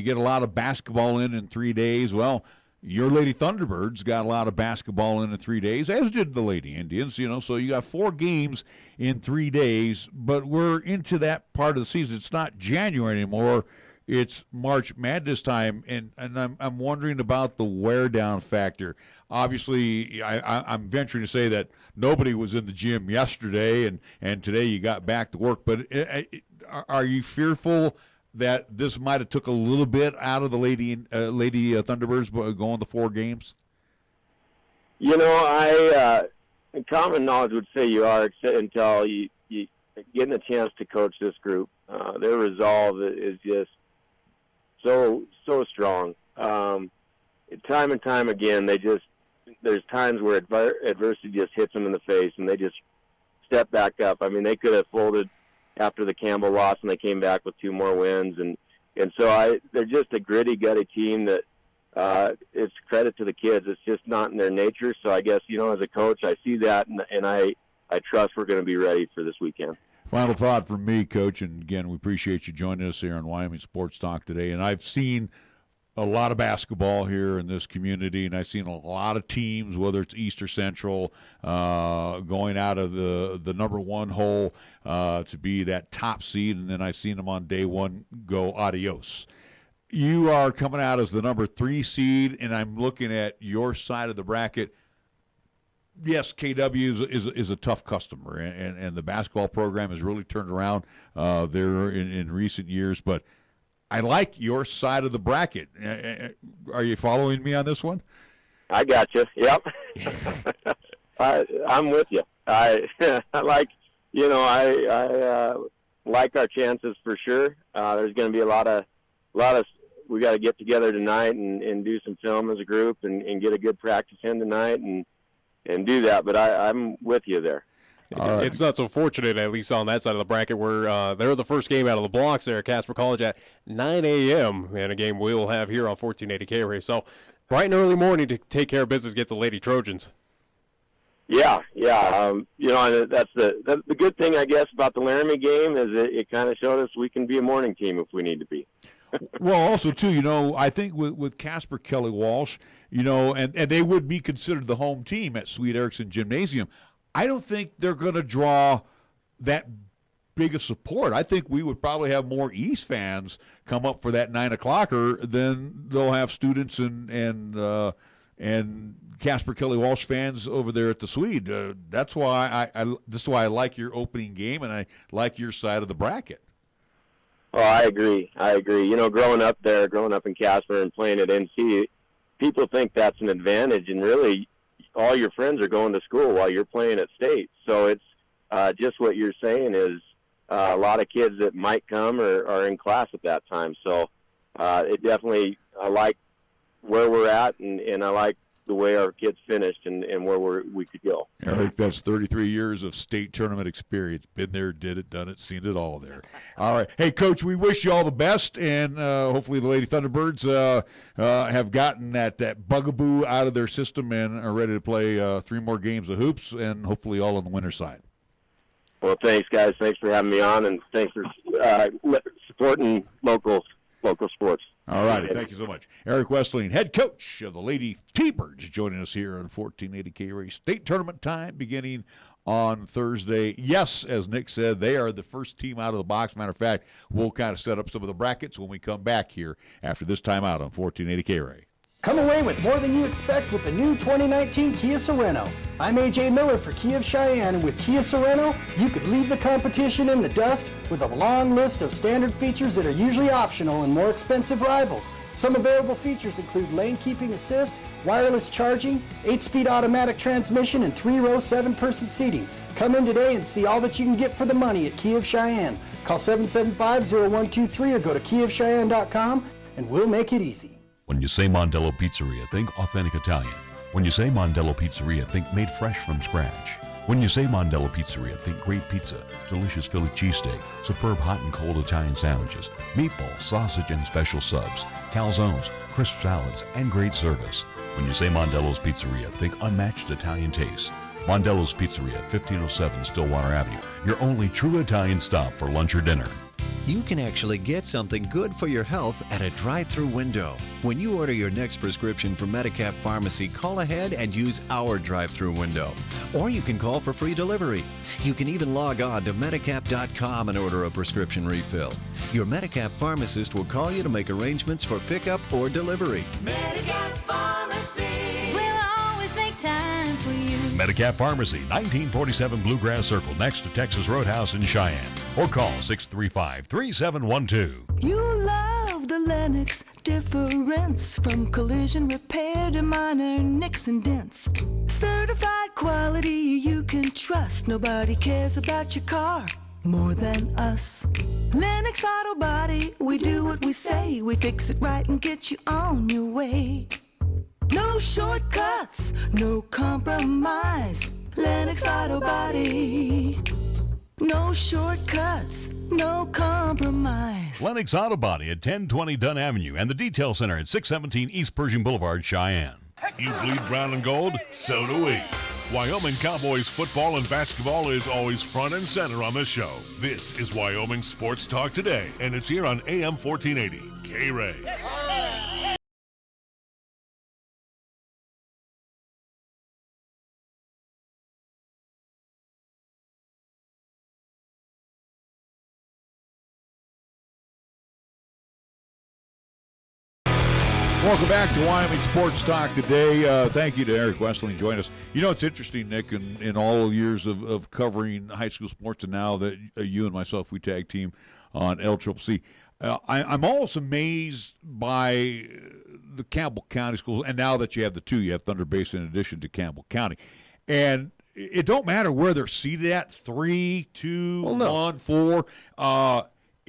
get a lot of basketball in 3 days. Well, your Lady Thunderbirds got a lot of basketball in 3 days, as did the Lady Indians, so you got 4 games in 3 days, but we're into that part of the season. It's not January anymore. It's March Madness time, and I'm wondering about the wear-down factor. Obviously, I'm venturing to say that nobody was in the gym yesterday, and today you got back to work. But are you fearful that this might have took a little bit out of the Lady Thunderbirds going to 4 games? Common knowledge would say you are, until you getting a chance to coach this group. Their resolve is just so strong. Time and time again, there's times where adversity just hits them in the face, and they just step back up. I mean, they could have folded after the Campbell loss, and they came back with 2 more wins, and so they're just a gritty, gutty team that it's credit to the kids. It's just not in their nature. So I guess as a coach, I see that, and I trust we're going to be ready for this weekend. Final thought from me, Coach, and again, we appreciate you joining us here on Wyoming Sports Talk today. And I've seen a lot of basketball here in this community, and I've seen a lot of teams, whether it's East or Central, going out of the number 1 hole to be that top seed, and then I've seen them on day 1 go adios. You are coming out as the number 3 seed, and I'm looking at your side of the bracket. Yes, KW is a tough customer, and the basketball program has really turned around there in recent years. But I like your side of the bracket. Are you following me on this one? I got you. Yep. I'm with you. I like, I like our chances for sure. There's going to be a lot of. We got to get together tonight and do some film as a group and get a good practice in tonight and do that. But I'm with you there. It's not so fortunate, at least on that side of the bracket, where they're the first game out of the blocks there at Casper College at 9 a.m. and a game we'll have here on 1480 KRAE. So bright and early morning to take care of business against the Lady Trojans. Yeah. That's the good thing, I guess, about the Laramie game is it kind of showed us we can be a morning team if we need to be. Well, also, too, I think with Casper Kelly Walsh, and they would be considered the home team at Sweet Erickson Gymnasium, I don't think they're going to draw that big a support. I think we would probably have more East fans come up for that 9 o'clocker than they'll have students and Casper Kelly Walsh fans over there at the Swede. That's why this is why I like your opening game, and I like your side of the bracket. Oh, I agree. Growing up in Casper and playing at NC, people think that's an advantage, and really all your friends are going to school while you're playing at state. So it's just what you're saying is a lot of kids that might come are in class at that time. So it definitely, I like where we're at, and I like the way our kids finished and where we could go. Eric, that's 33 years of state tournament experience. Been there, did it, done it, seen it all there. All right. Hey, Coach, we wish you all the best, and hopefully the Lady Thunderbirds have gotten that bugaboo out of their system and are ready to play 3 more games of hoops, and hopefully all on the winner's side. Well, thanks, guys. Thanks for having me on, and thanks for supporting local sports. All righty. Thank you so much. Eric Westling, head coach of the Lady T-Birds, joining us here on 1480 KRAE. State tournament time beginning on Thursday. Yes, as Nick said, they are the first team out of the box. Matter of fact, we'll kind of set up some of the brackets when we come back here after this time out on 1480 KRAE. Come away with more than you expect with the new 2019 Kia Sorento. I'm AJ Miller for Kia of Cheyenne, and with Kia Sorento, you could leave the competition in the dust with a long list of standard features that are usually optional in more expensive rivals. Some available features include lane keeping assist, wireless charging, 8-speed automatic transmission, and 3-row 7-person seating. Come in today and see all that you can get for the money at Kia of Cheyenne. Call 775-0123 or go to kiaofcheyenne.com and we'll make it easy. When you say Mondello Pizzeria, think authentic Italian. When you say Mondello Pizzeria, think made fresh from scratch. When you say Mondello Pizzeria, think great pizza, delicious Philly cheesesteak, superb hot and cold Italian sandwiches, meatballs, sausage, and special subs, calzones, crisp salads, and great service. When you say Mondello's Pizzeria, think unmatched Italian taste. Mondello's Pizzeria, 1507 Stillwater Avenue, your only true Italian stop for lunch or dinner. You can actually get something good for your health at a drive-through window. When you order your next prescription from Medicap Pharmacy, call ahead and use our drive-through window. Or you can call for free delivery. You can even log on to Medicap.com and order a prescription refill. Your Medicap pharmacist will call you to make arrangements for pickup or delivery. Medicap Pharmacy. We'll always make time for you. Medicap Pharmacy, 1947 Bluegrass Circle, next to Texas Roadhouse in Cheyenne. Or call 635-3712. You love the Lennox difference, from collision repair to minor nicks and dents. Certified quality you can trust. Nobody cares about your car more than us. Lennox Auto Body, we do what we say. We fix it right and get you on your way. No shortcuts, no compromise. Lennox Auto Body. No shortcuts, no compromise. Lennox Auto Body at 1020 Dunn Avenue and the Detail Center at 617 East Pershing Boulevard, Cheyenne. You bleed brown and gold? So do we. Wyoming Cowboys football and basketball is always front and center on this show. This is Wyoming Sports Talk Today, and it's here on AM 1480, KRAE. Welcome back to Wyoming Sports Talk today. Thank you to Eric Westling joining us. You know, it's interesting, Nick, in all years of covering high school sports, and now that you and myself, we tag team on LCCC, I'm always amazed by the Campbell County schools, and now that you have the two, you have Thunder Basin in addition to Campbell County. And it don't matter where they're seated at, 3, 2, 1, 4.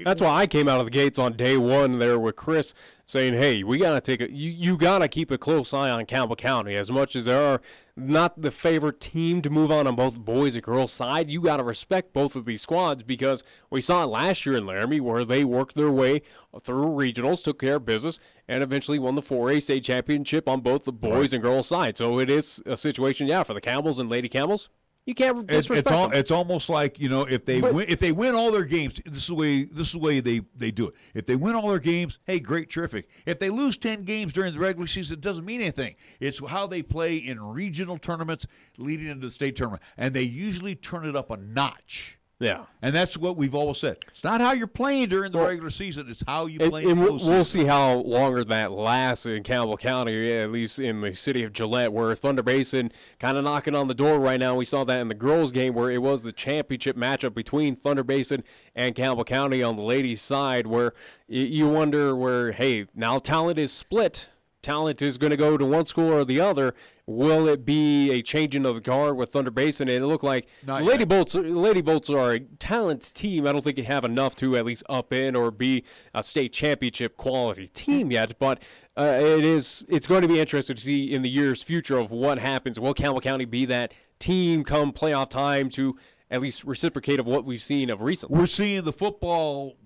That's why I came out of the gates on day one there with Chris saying, hey, we got to take you got to keep a close eye on Campbell County. As much as they are not the favorite team to move on both boys and girls side, you got to respect both of these squads, because we saw it last year in Laramie where they worked their way through regionals, took care of business, and eventually won the 4A state championship on both the boys and girls side. So it is a situation, for the Campbells and Lady Campbells. You can't disrespect them. It's almost like, if they win all their games, this is the way they do it. If they win all their games, hey, great, terrific. If they lose 10 games during the regular season, it doesn't mean anything. It's how they play in regional tournaments leading into the state tournament, and they usually turn it up a notch. Yeah. And that's what we've always said. It's not how you're playing during the regular season. It's how you play in the postseason. We'll see how longer that lasts in Campbell County, at least in the city of Gillette, where Thunder Basin kind of knocking on the door right now. We saw that in the girls' game where it was the championship matchup between Thunder Basin and Campbell County on the ladies' side, where you wonder where, hey, now talent is split. Talent is going to go to one school or the other. Will it be a changing of the guard with Thunder Basin? And it looked like Lady Bolts are a talent team. I don't think they have enough to at least up in or be a state championship quality team yet. But it's going to be interesting to see in the year's future of what happens. Will Campbell County be that team come playoff time to at least reciprocate of what we've seen of recently? We're seeing the football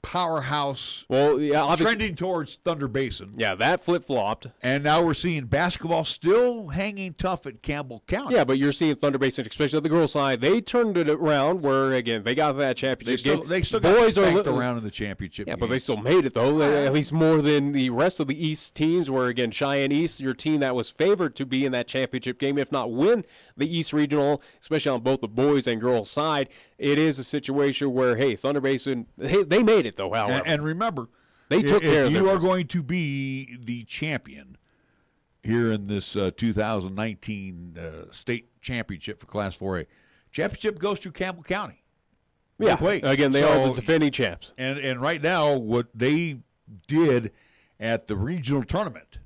powerhouse. Well, yeah, trending towards Thunder Basin. Yeah, that flip-flopped. And now we're seeing basketball still hanging tough at Campbell County. Yeah, but you're seeing Thunder Basin, especially on the girls' side. They turned it around where, again, they got that championship game. They still got spanked around in the championship game. But they still made it, though, at least more than the rest of the East teams, where, again, Cheyenne East, your team that was favored to be in that championship game, if not win the East Regional, especially on both the boys and girls' side. It is a situation where, hey, Thunder Basin, they made it, though, however. And remember, they took care of it. If you are going to be the champion here in this 2019 state championship for Class 4A, championship goes to Campbell County. Yeah, again, they are the defending champs. And right now, what they did at the regional tournament,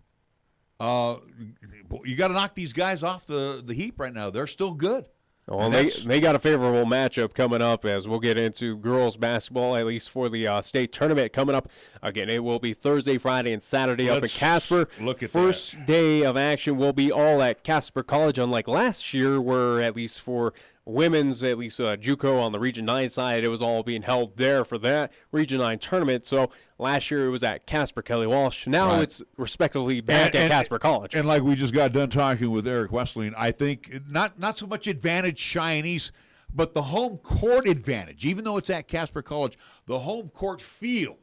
you got to knock these guys off the heap right now. They're still good. Well, they got a favorable matchup coming up as we'll get into girls basketball, at least for the state tournament coming up. Again, it will be Thursday, Friday, and Saturday up at Casper. Look at First day of action will be all at Casper College, unlike last year where, at least for women's, at least JUCO on the Region 9 side, it was all being held there for that Region 9 tournament. So last year it was at Casper Kelly Walsh. Now it's respectively back at Casper College. And like we just got done talking with Eric Westling, I think not so much advantage Cheyenne East, but the home court advantage. Even though it's at Casper College, the home court field.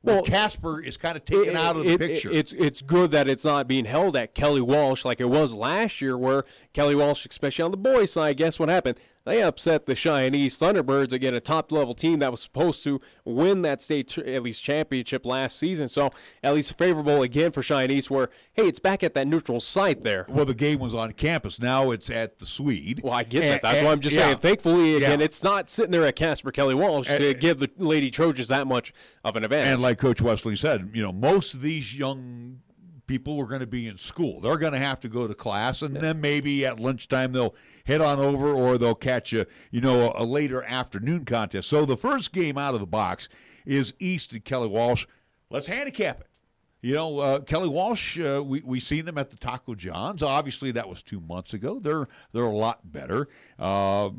Well, Casper is kind of taken out of the picture. It's good that it's not being held at Kelly Walsh like it was last year, where Kelly Walsh, especially on the boys' side, guess what happened? They upset the Cheyenne East Thunderbirds, again, a top-level team that was supposed to win that state at least championship last season. So at least favorable again for Cheyenne East, where, hey, it's back at that neutral site there. Well, the game was on campus. Now it's at the Swede. Well, I get that. That's why I'm just saying. Thankfully, again, it's not sitting there at Casper Kelly Walsh to give the Lady Trojans that much of an advantage. And like Coach Wesley said, most of these young people are going to be in school. They're going to have to go to class, and then maybe at lunchtime they'll head on over, or they'll catch a later afternoon contest. So the first game out of the box is East and Kelly Walsh. Let's handicap it. Kelly Walsh, we seen them at the Taco John's. Obviously, that was 2 months ago. They're a lot better. I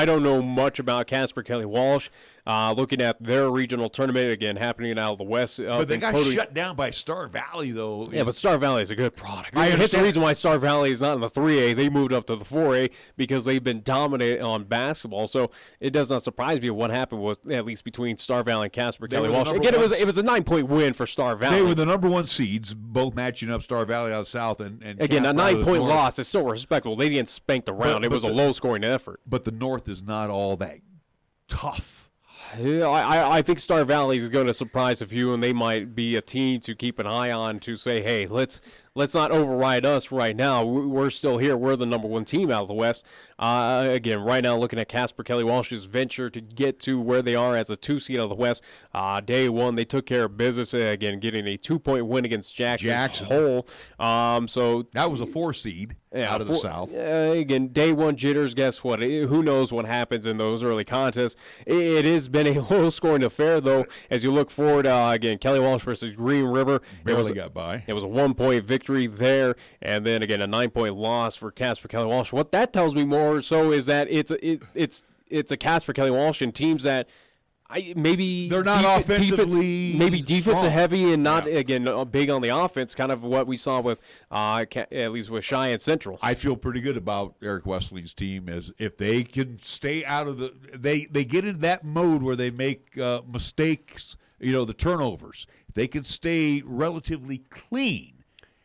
don't know much about Casper Kelly Walsh. Looking at their regional tournament, again, happening out of the West. But they got shut down by Star Valley, though. Yeah, but Star Valley is a good product. That's the reason why Star Valley is not in the 3A. They moved up to the 4A because they've been dominant on basketball. So it does not surprise me what happened with, at least between Star Valley and Casper Kelly Walsh. Again, it was a 9-point win for Star Valley. They were the number one seeds, both matching up Star Valley out south. And again, a 9-point loss is still respectable. They didn't spank the round. It was a low-scoring effort. But the North is not all that tough. Yeah, I think Star Valley is going to surprise a few, and they might be a team to keep an eye on to say, hey, let's not override us right now. We're still here. We're the number one team out of the West. Again, right now looking at Casper Kelly Walsh's venture to get to where they are as a 2 seed out of the West. Day one, they took care of business, again, getting a 2-point win against Jackson Hole. So that was a 4 seed out of the South. Again, day one jitters, guess what? Who knows what happens in those early contests. It has been a low-scoring affair, though, as you look forward. Again, Kelly Walsh versus Green River. Barely got by. It was a 1-point victory there, and then, again, a 9-point loss for Casper Kelly Walsh. What that tells me more so is that it's a Casper Kelly Walsh and teams that maybe they're not offensively defensive heavy and not again big on the offense, kind of what we saw with at least with Cheyenne Central. I feel pretty good about Eric Wesley's team, as if they can stay out of they get into that mode where they make mistakes, the turnovers. If they can stay relatively clean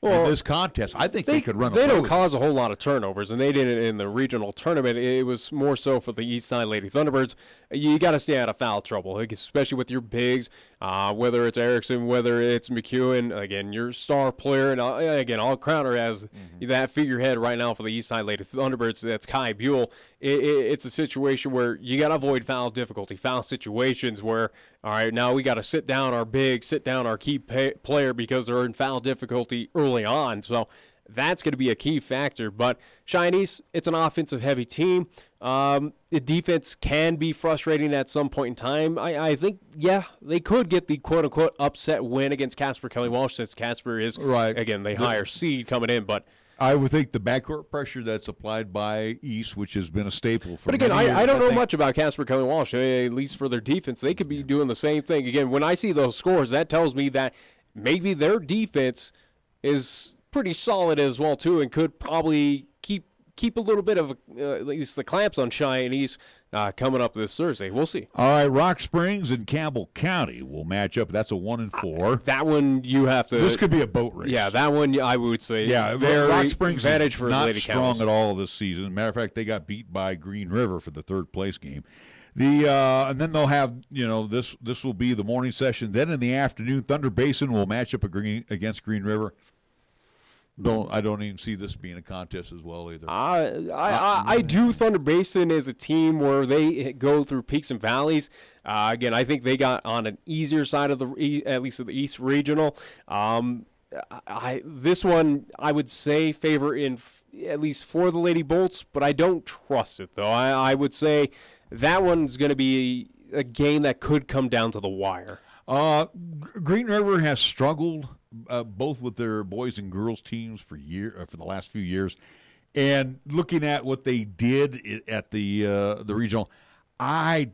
in this contest, I think they could run away. They don't cause a whole lot of turnovers, and they did it in the regional tournament. It was more so for the East Side Lady Thunderbirds. You got to stay out of foul trouble, especially with your bigs, whether it's Erickson, whether it's McEwen. Again, your star player, and again, I'll crown her as that figurehead right now for the East Side Lady Thunderbirds. That's Kai Buell. It's a situation where you got to avoid foul difficulty, foul situations where, all right, now we got to sit down our big, sit down our key player because they're in foul difficulty early on. So that's going to be a key factor. But Cheyenne East, it's an offensive-heavy team. The defense can be frustrating at some point in time. I think, they could get the quote-unquote upset win against Casper Kelly Walsh, since Casper is, again, the higher seed coming in. But I would think the backcourt pressure that's applied by East, which has been a staple for But again, many years, I don't know much about Casper Kelly Walsh, at least for their defense. They could be doing the same thing. Again, when I see those scores, that tells me that maybe their defense is pretty solid as well, too, and could probably keep a little bit of at least the clamps on Cheyenne East coming up this Thursday. We'll see. All right, Rock Springs and Campbell County will match up. That's a 1-4. That one you have to. This could be a boat race. Yeah, that one I would say. Yeah, very Rock Springs advantage is for not Lady strong Cows. at all this season. Matter of fact, they got beat by Green River for the third place game. And then they'll have this will be the morning session. Then in the afternoon, Thunder Basin will match up against Green River. I don't even see this being a contest as well either. I do. Thunder Basin is a team where they go through peaks and valleys. Again, I think they got on an easier side of at least of the East Regional. This one I would say favor at least for the Lady Bolts, but I don't trust it though. I would say that one's going to be a game that could come down to the wire. Green River has struggled both with their boys and girls teams for the last few years, and looking at what they did at the regional, it's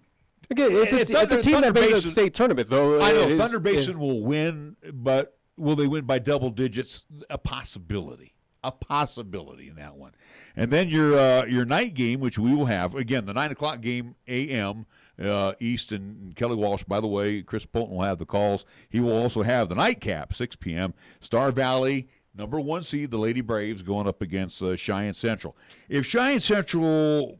a team that made the state tournament though. I know Thunder Basin will win, but will they win by double digits? A possibility in that one. And then your night game, which we will have again, the 9:00 game a.m. East and Kelly Walsh. By the way, Chris Polton will have the calls. He will also have the nightcap, 6 p.m. Star Valley, number 1 seed, the Lady Braves, going up against Cheyenne Central. If Cheyenne Central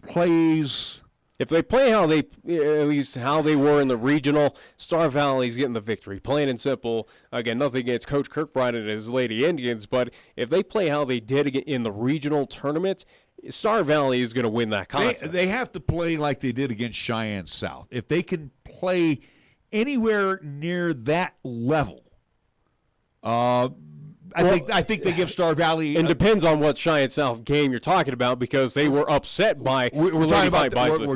plays... If they play at least how they were in the regional, Star Valley's getting the victory. Plain and simple. Again, nothing against Coach Kirkbride and his Lady Indians, but if they play how they did in the regional tournament, Star Valley is going to win that contest. They have to play like they did against Cheyenne South. If they can play anywhere near that level, I think they give Star Valley. And depends on what Cheyenne South game you're talking about, because they were upset by. We're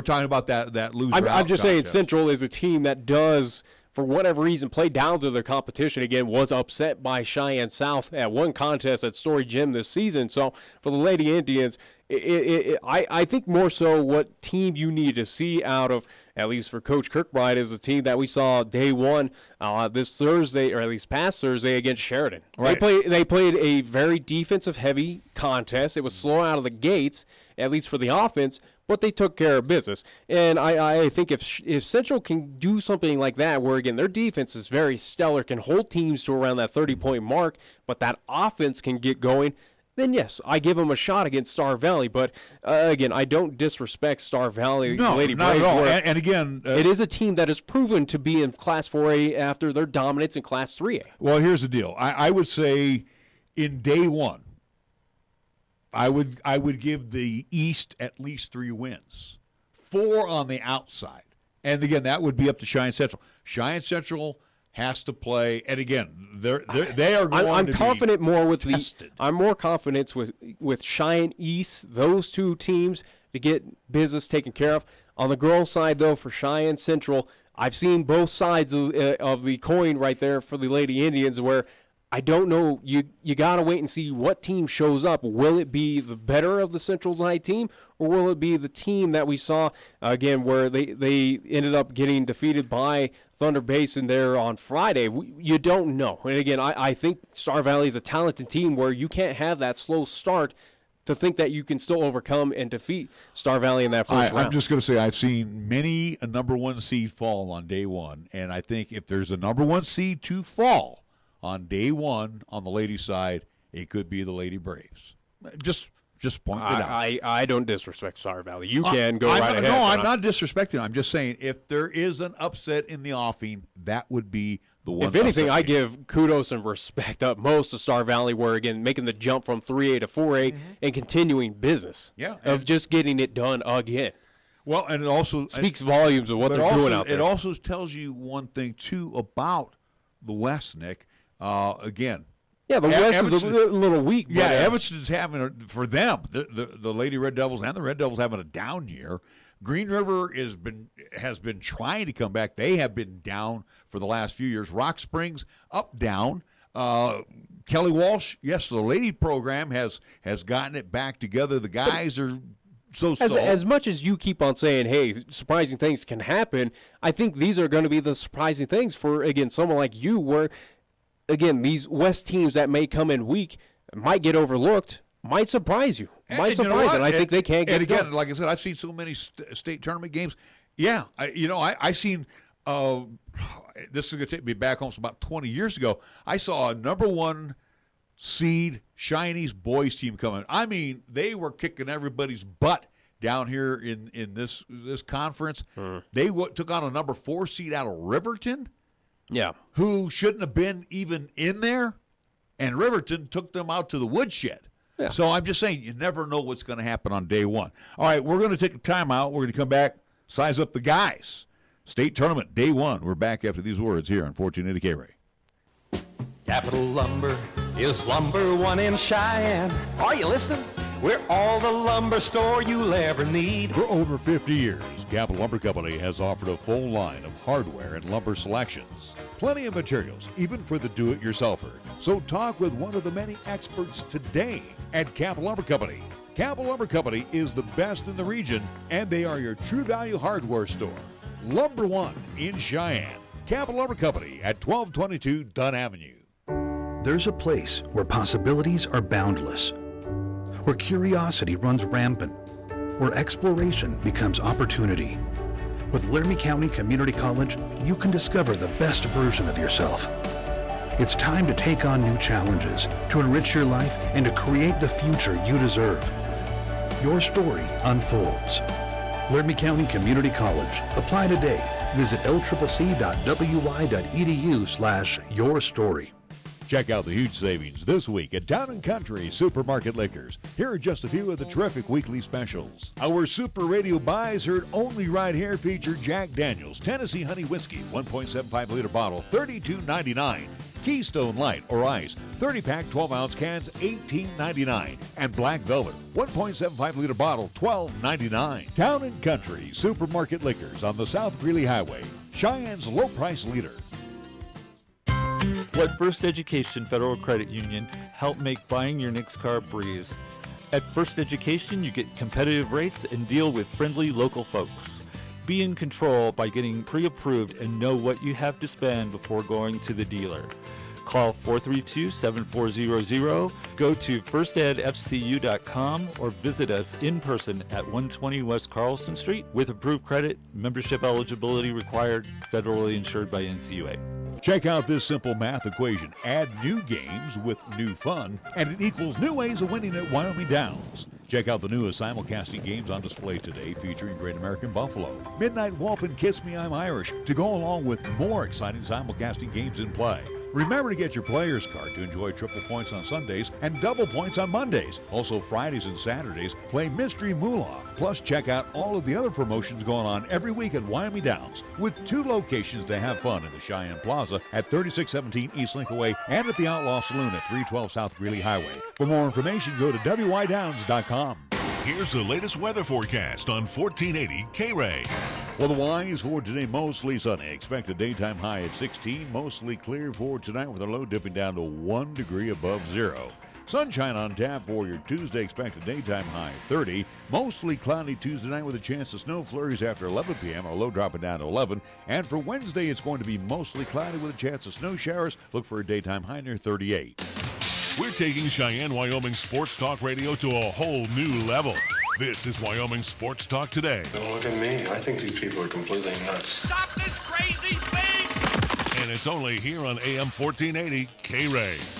talking about that loser. I'm just saying Central is a team that does, for whatever reason, play down to their competition. Again, was upset by Cheyenne South at one contest at Story Gym this season. So for the Lady Indians, I think more so what team you need to see out of, at least for Coach Kirkbride, is the team that we saw day one this Thursday, or at least past Thursday, against Sheridan. Right. They played a very defensive-heavy contest. It was slow out of the gates, at least for the offense, but they took care of business. And I think if Central can do something like that, where, again, their defense is very stellar, can hold teams to around that 30-point mark, but that offense can get going, then yes, I give them a shot against Star Valley. But again, I don't disrespect Star Valley. No, Lady not Braves, at all. And again, it is a team that is proven to be in Class 4A after their dominance in Class 3A. Well, here's the deal. I would say in day one, I would give the East at least 3 wins, 4 on the outside, and again that would be up to Cheyenne Central. Cheyenne Central has to play, and again, they are going I'm to confident be more with tested. I'm more confident with Cheyenne East, those two teams, to get business taken care of. On the girls' side, though, for Cheyenne Central, I've seen both sides of the coin right there for the Lady Indians, where I don't know. You got to wait and see what team shows up. Will it be the better of the Central night team, or will it be the team that we saw, again, where they ended up getting defeated by Thunder Basin there on Friday? You don't know. And again, I think Star Valley is a talented team where you can't have that slow start to think that you can still overcome and defeat Star Valley in that first round. I'm just going to say I've seen many a number 1 seed fall on day one, and I think if there's a number 1 seed to fall on day one on the ladies' side, it could be the Lady Braves. Just point it out. I don't disrespect Star Valley. You can go right ahead. No, I'm not disrespecting. I'm just saying if there is an upset in the offing, that would be the one. If anything, I give kudos and respect up most to Star Valley, where, again, making the jump from 3A to 4A and continuing business. Yeah, of just getting it done again. Well, and it also speaks volumes of what they're doing out there. It also tells you one thing, too, about the West, Nick. Again, yeah, the West is a little weak. Yeah, Evanston's having for them, the Lady Red Devils and the Red Devils having a down year. Green River has been trying to come back. They have been down for the last few years. Rock Springs up, down. Kelly Walsh, yes, the lady program has gotten it back together. The guys are so-so. As much as you keep on saying, hey, surprising things can happen, I think these are going to be the surprising things for, again, someone like you where, again, these West teams that may come in weak might get overlooked, might surprise you. Might surprise, and I think they can get and it again, done. like I said, I've seen so many state tournament games. Yeah, I seen this is going to take me back almost about 20 years ago. I saw a number 1 seed Chinese boys team coming. I mean, they were kicking everybody's butt down here in this conference. They took on a number 4 seed out of Riverton. Yeah, who shouldn't have been even in there, and Riverton took them out to the woodshed. Yeah. So I'm just saying, you never know what's going to happen on day one. All right, we're going to take a timeout. We're going to come back, size up the guys. State tournament, day 1. We're back after these words here on 1480 KRAE. Capital Lumber is number 1 in Cheyenne. Are you listening? We're all the lumber store you'll ever need. For over 50 years, Capital Lumber Company has offered a full line of hardware and lumber selections. Plenty of materials, even for the do-it-yourselfer. So talk with one of the many experts today at Capital Lumber Company. Capital Lumber Company is the best in the region, and they are your true value hardware store. Lumber 1 in Cheyenne. Capital Lumber Company at 1222 Dunn Avenue. There's a place where possibilities are boundless, where curiosity runs rampant, where exploration becomes opportunity. With Laramie County Community College, you can discover the best version of yourself. It's time to take on new challenges, to enrich your life, and to create the future you deserve. Your story unfolds. Laramie County Community College. Apply today. Visit lccc.wy.edu/yourstory. Check out the huge savings this week at Town & Country Supermarket Liquors. Here are just a few of the terrific weekly specials. Our Super Radio buys heard only right here feature Jack Daniel's Tennessee Honey Whiskey, 1.75-liter bottle, $32.99. Keystone Light or Ice, 30-pack, 12-ounce cans, $18.99. And Black Velvet, 1.75-liter bottle, $12.99. Town & Country Supermarket Liquors on the South Greeley Highway, Cheyenne's low-price leader. Let First Education Federal Credit Union help make buying your next car a breeze. At First Education, you get competitive rates and deal with friendly local folks. Be in control by getting pre-approved and know what you have to spend before going to the dealer. Call 432-7400, go to firstedfcu.com, or visit us in person at 120 West Carlson Street with approved credit, membership eligibility required, federally insured by NCUA. Check out this simple math equation. Add new games with new fun, and it equals new ways of winning at Wyoming Downs. Check out the newest simulcasting games on display today featuring Great American Buffalo, Midnight Wolf, and Kiss Me I'm Irish to go along with more exciting simulcasting games in play. Remember to get your player's card to enjoy triple points on Sundays and double points on Mondays. Also Fridays and Saturdays, play Mystery Moolah. Plus check out all of the other promotions going on every week at Wyoming Downs with 2 locations to have fun in the Cheyenne Plaza at 3617 East Linkaway and at the Outlaw Saloon at 312 South Greeley Highway. For more information, go to wydowns.com. Here's the latest weather forecast on 1480 KRAE. Well, the Y's for today, mostly sunny. Expect a daytime high at 16, mostly clear for tonight with a low dipping down to 1 degree above zero. Sunshine on tap for your Tuesday. Expect a daytime high 30. Mostly cloudy Tuesday night with a chance of snow flurries after 11 p.m. A low dropping down to 11. And for Wednesday, it's going to be mostly cloudy with a chance of snow showers. Look for a daytime high near 38. We're taking Cheyenne, Wyoming Sports Talk Radio to a whole new level. This is Wyoming Sports Talk Today. Don't look at me. I think these people are completely nuts. Stop this crazy thing! And it's only here on AM 1480 KRAE.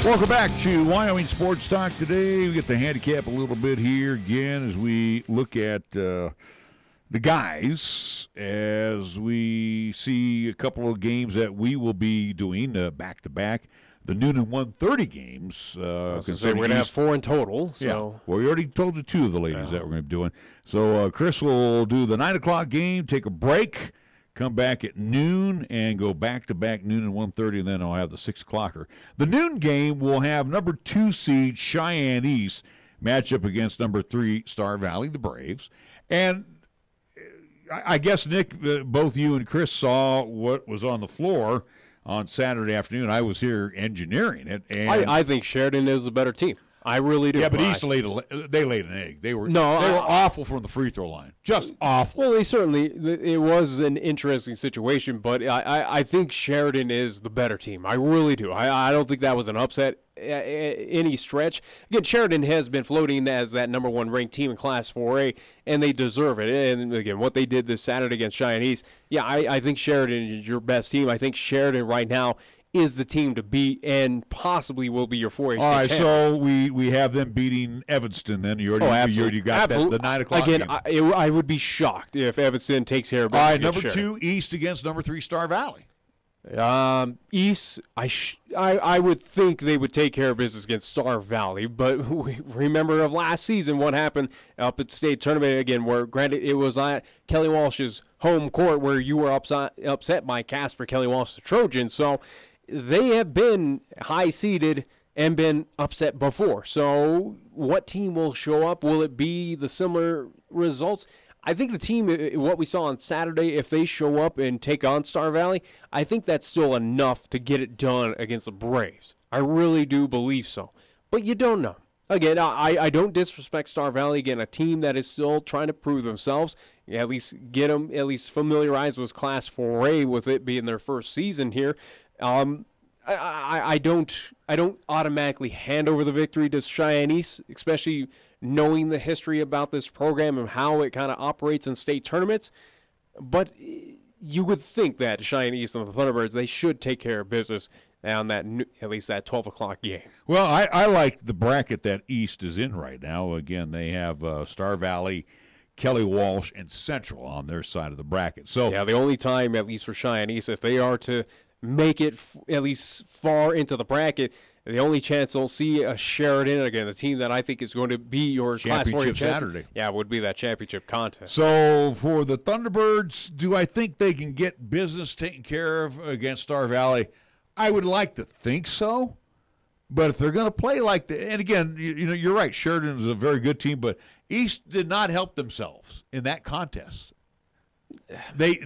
Welcome back to Wyoming Sports Talk today. We get the handicap a little bit here again as we look at the guys, as we see a couple of games that we will be doing back-to-back. The noon and 1:30 games. We're going to have 4 in total. So. Yeah. Well, we already told you 2 of the ladies that we're going to be doing. So Chris will do the 9 o'clock game, take a break, come back at noon and go back-to-back noon and 1:30, and then I'll have the 6 o'clocker. The noon game will have number 2 seed Cheyenne East match up against number 3 Star Valley, the Braves. And I guess, Nick, both you and Chris saw what was on the floor on Saturday afternoon. I was here engineering it. And I think Sheridan is the better team. I really do. Yeah, but East laid an egg. They were awful from the free throw line. Just awful. Well, it was an interesting situation, but I think Sheridan is the better team. I really do. I don't think that was an upset any stretch. Again, Sheridan has been floating as that number 1 ranked team in Class 4A, and they deserve it. And again, what they did this Saturday against Cheyenne East, I think Sheridan is your best team. I think Sheridan right now is the team to beat and possibly will be your 4A state All right, champ. so we have them beating Evanston then. You already got that, the 9 o'clock Again, game. I would be shocked if Evanston takes care of business. All right, against number Sheridan. 2 East against number 3 Star Valley. East, I would think they would take care of business against Star Valley, but we remember of last season what happened up at state tournament again, where granted it was at Kelly Walsh's home court where you were upset by Casper Kelly Walsh, the Trojans. So they have been high seeded and been upset before. So what team will show up? Will it be the similar results? I think the team, what we saw on Saturday, if they show up and take on Star Valley, I think that's still enough to get it done against the Braves. I really do believe so. But you don't know. Again, I don't disrespect Star Valley. Again, a team that is still trying to prove themselves. At least get them familiarized with Class 4A with it being their first season here. I don't automatically hand over the victory to Cheyenne East, especially knowing the history about this program and how it kind of operates in state tournaments. But you would think that Cheyenne East and the Thunderbirds, they should take care of business on that, at least that 12 o'clock game. Well, I like the bracket that East is in right now. Again, they have Star Valley, Kelly Walsh, and Central on their side of the bracket. So yeah, the only time, at least for Cheyenne East, if they are to make it at least far into the bracket, the only chance they'll see a Sheridan, again, a team that I think is going to be your Class 4 Saturday. Yeah, would be that championship contest. So for the Thunderbirds, do I think they can get business taken care of against Star Valley? I would like to think so. But if they're going to play like and again, you're right, Sheridan is a very good team, but East did not help themselves in that contest. They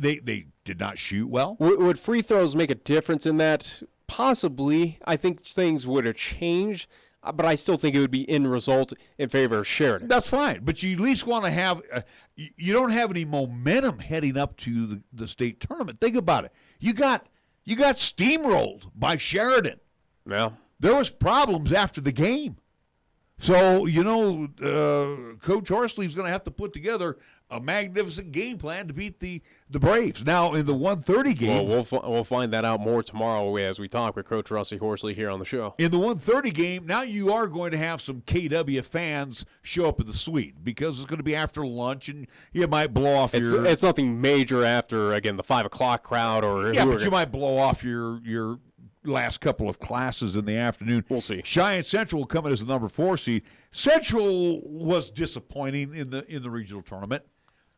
did not shoot well. Would free throws make a difference in that? Possibly. I think things would have changed, but I still think it would be in result in favor of Sheridan. That's fine, but you at least want to have you don't have any momentum heading up to the state tournament. Think about it. You got steamrolled by Sheridan. Yeah. There was problems after the game. So, Coach Horsley's going to have to put together a magnificent game plan to beat the Braves. Now, in the 1:30 game... Well, we'll find that out more tomorrow as we talk with Coach Rusty Horsley here on the show. In the 1:30 game, now you are going to have some KW fans show up at the suite because it's going to be after lunch, and you might blow off It's nothing major after, again, the 5 o'clock crowd or... Yeah, but you might blow off your last couple of classes in the afternoon. We'll see. Cheyenne Central will come in as the number 4 seed. Central was disappointing in the regional tournament.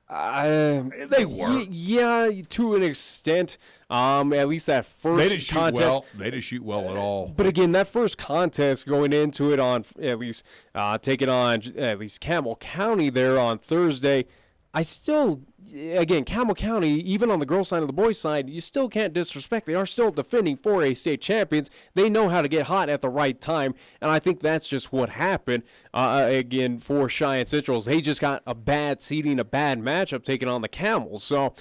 They were. Yeah, to an extent. At least that first they didn't contest. Shoot well. They didn't shoot well at all. But again, that first contest going into it on at least taking on at least Campbell County there on Thursday. Campbell County, even on the girls' side and the boys' side, you still can't disrespect. They are still defending 4A state champions. They know how to get hot at the right time, and I think that's just what happened. Again, for Cheyenne Central, they just got a bad seeding, a bad matchup taking on the Camels. So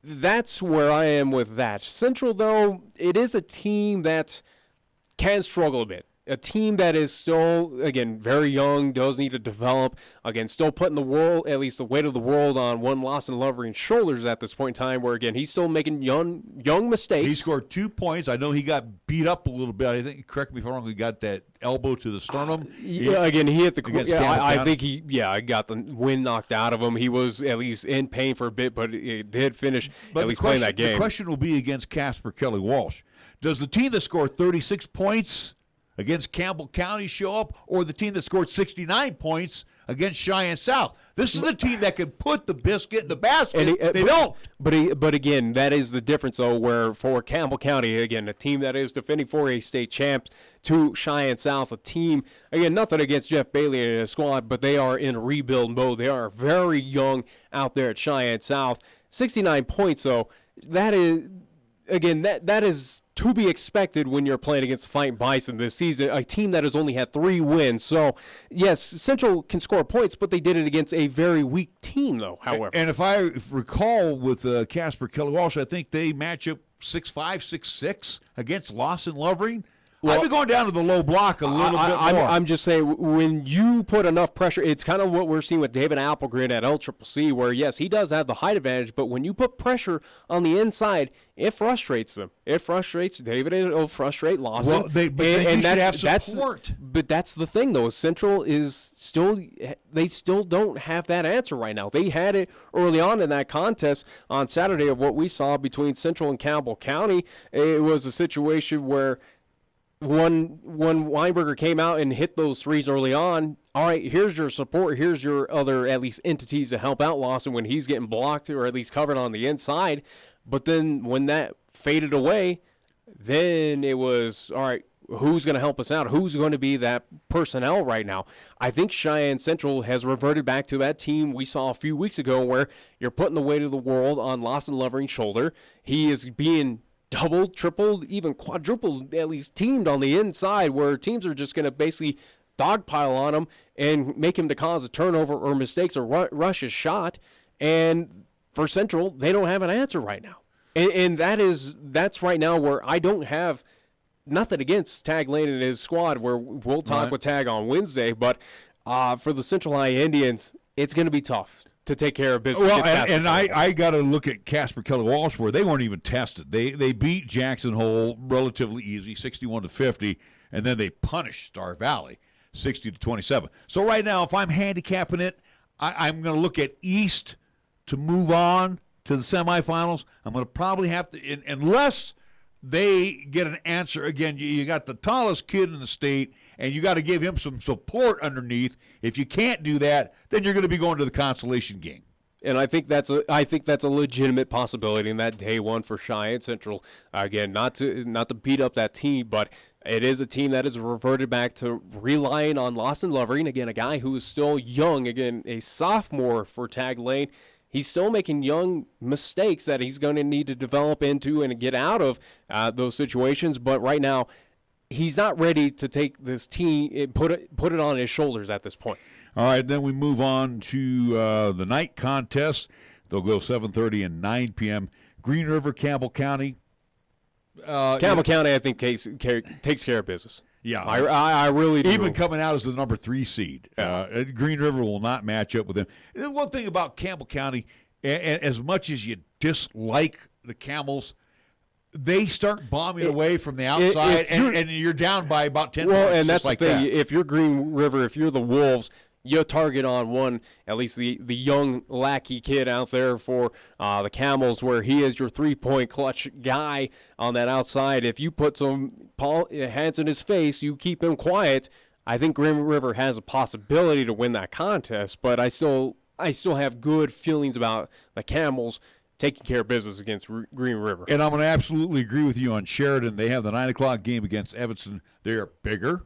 that's where I am with that. Central, though, it is a team that can struggle a bit. A team that is still, again, very young, does need to develop. Again, still putting the world, at least the weight of the world, on one Lawson Loverin's shoulders at this point in time. Where again, he's still making young mistakes. He scored 2 points. I know he got beat up a little bit. I think, correct me if I'm wrong, he got that elbow to the sternum. Again, he hit the. I think I got the wind knocked out of him. He was at least in pain for a bit, but he did finish at least playing that game. The question will be against Casper Kelly Walsh. Does the team that scored 36 points against Campbell County show up, or the team that scored 69 points against Cheyenne South. This is a team that can put the biscuit in the basket. They don't. But again, that is the difference, though, where for Campbell County, again, a team that is defending 4A state champs, to Cheyenne South, a team, again, nothing against Jeff Bailey and his squad, but they are in rebuild mode. They are very young out there at Cheyenne South. 69 points, though, that is, again, that is to be expected when you're playing against the Fighting Bison this season, a team that has only had 3 wins. So, yes, Central can score points, but they did it against a very weak team, though, however. And if I recall with Casper Kelly Walsh, I think they match up 6'5", 6'6" against Lawson Lovering. Well, I've been going down to the low block a little bit more. I'm just saying, when you put enough pressure, it's kind of what we're seeing with David Applegren at LCCC, where, yes, he does have the height advantage, but when you put pressure on the inside, it frustrates them. It frustrates David, it'll frustrate Lawson. Well, they should have support. But that's the thing, though. Central is still – they still don't have that answer right now. They had it early on in that contest on Saturday of what we saw between Central and Campbell County. It was a situation where – When Weinberger came out and hit those threes early on, all right, here's your support. Here's your other, at least, entities to help out Lawson when he's getting blocked or at least covered on the inside. But then when that faded away, then it was, all right, who's going to help us out? Who's going to be that personnel right now? I think Cheyenne Central has reverted back to that team we saw a few weeks ago where you're putting the weight of the world on Lawson Lovering's shoulder. He is being doubled, tripled, even quadrupled, at least teamed on the inside, where teams are just going to basically dogpile on him and make him to cause a turnover or mistakes or rush his shot. And for Central, they don't have an answer right now. And that's right now where I don't have nothing against Tag Lane and his squad, where we'll talk with Tag on Wednesday. But for the Central High Indians, it's going to be tough to take care of business. Well, and I got to look at Casper Kelly Walsh, where they weren't even tested. They beat Jackson Hole relatively easy, 61-50, and then they punished Star Valley, 60-27. So right now, if I'm handicapping it, I'm going to look at East to move on to the semifinals. I'm going to probably have to, unless they get an answer. Again, you got the tallest kid in the state, and you got to give him some support underneath. If you can't do that, then you're going to be going to the consolation game. And I think that's a legitimate possibility in that day one for Cheyenne Central. Again, not to beat up that team, but it is a team that has reverted back to relying on Lawson Lovering. Again, a guy who is still young. Again, a sophomore for Tag Lane. He's still making young mistakes that he's going to need to develop into and get out of those situations. But right now, he's not ready to take this team and put it on his shoulders at this point. All right, then we move on to the night contest. They'll go 7:30 and 9 p.m. Green River, Campbell County. Campbell County, I think, takes care of business. Yeah, I really do. Even coming out as the number 3 seed. Green River will not match up with them. The one thing about Campbell County, as much as you dislike the Camels, they start bombing away from the outside, and you're down by about 10 points. Well, and that's like the thing. That. If you're Green River, if you're the Wolves, you target on one, at least the young lackey kid out there for the Camels, where he is your three-point clutch guy on that outside. If you put some hands in his face, you keep him quiet, I think Green River has a possibility to win that contest, but I still have good feelings about the Camels taking care of business against Green River. And I'm going to absolutely agree with you on Sheridan. They have the 9 o'clock game against Evanston. They are bigger.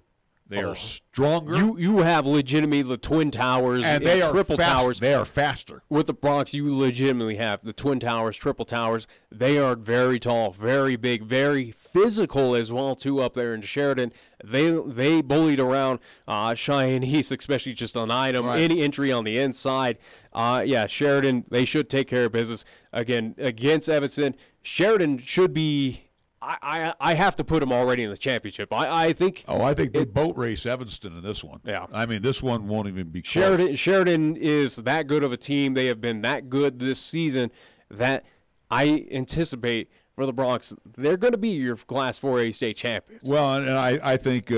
They are stronger. You have legitimately the Twin Towers and they are Triple Towers. They are faster. With the Bronx, you legitimately have the Twin Towers, Triple Towers. They are very tall, very big, very physical as well, too, up there in Sheridan. They bullied around Cheyenne East, especially just on item, any entry on the inside. Sheridan, they should take care of business. Again, against Evanston, Sheridan should be... I have to put them already in the championship. I think. Oh, I think they boat race Evanston in this one. Yeah. I mean, this one won't even be close. Sheridan is that good of a team. They have been that good this season that I anticipate for the Bronx, they're going to be your Class 4A state champions. Well, and I think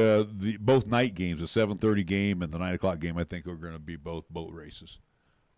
both night games, the 7:30 game and the 9 o'clock game, I think are going to be both boat races.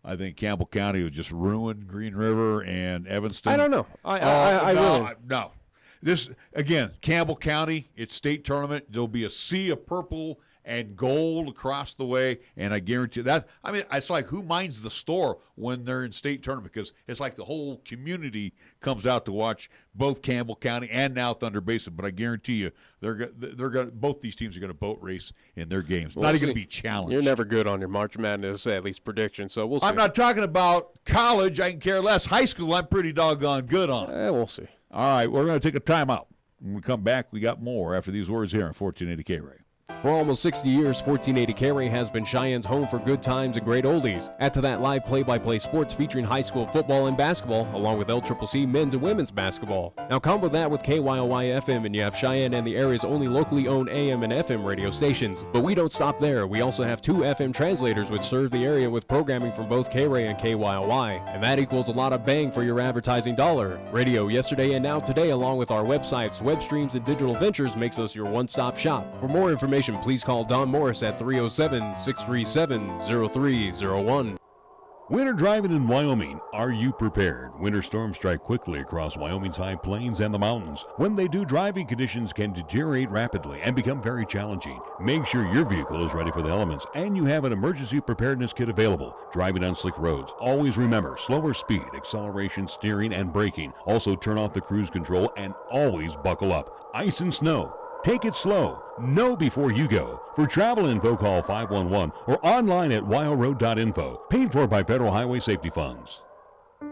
I think Campbell County would just ruin Green River and Evanston. I don't know. I really. No. This, again, Campbell County, it's state tournament. There'll be a sea of purple and gold across the way, and I guarantee that. I mean, it's like who minds the store when they're in state tournament, because it's like the whole community comes out to watch both Campbell County and now Thunder Basin. But I guarantee you, they're going both these teams are going to boat race in their games. Not even going to be challenged. You're never good on your March Madness at least prediction, so we'll see. I'm not talking about college. I can care less. High school, I'm pretty doggone good on. We'll see. All right, we're going to take a timeout. When we come back, we got more after these words here on 1480 KRAE. For almost 60 years, 1480 KRAE has been Cheyenne's home for good times and great oldies. Add to that live play-by-play sports featuring high school football and basketball, along with LCCC men's and women's basketball. Now combo that with KYOY FM, and you have Cheyenne and the area's only locally owned AM and FM radio stations. But we don't stop there. We also have 2 FM translators which serve the area with programming from both KRAE and KYOY. And that equals a lot of bang for your advertising dollar. Radio yesterday and now today, along with our websites, web streams, and digital ventures, makes us your one-stop shop. For more information, please call Don Morris at 307-637-0301. Winter driving in Wyoming. Are you prepared? Winter storms strike quickly across Wyoming's high plains and the mountains. When they do, driving conditions can deteriorate rapidly and become very challenging. Make sure your vehicle is ready for the elements and you have an emergency preparedness kit available. Driving on slick roads, always remember slower speed, acceleration, steering, and braking. Also turn off the cruise control and always buckle up. Ice and snow. Take it slow. Know before you go. For travel info, call 511 or online at wyoroad.info. Paid for by Federal Highway Safety Funds.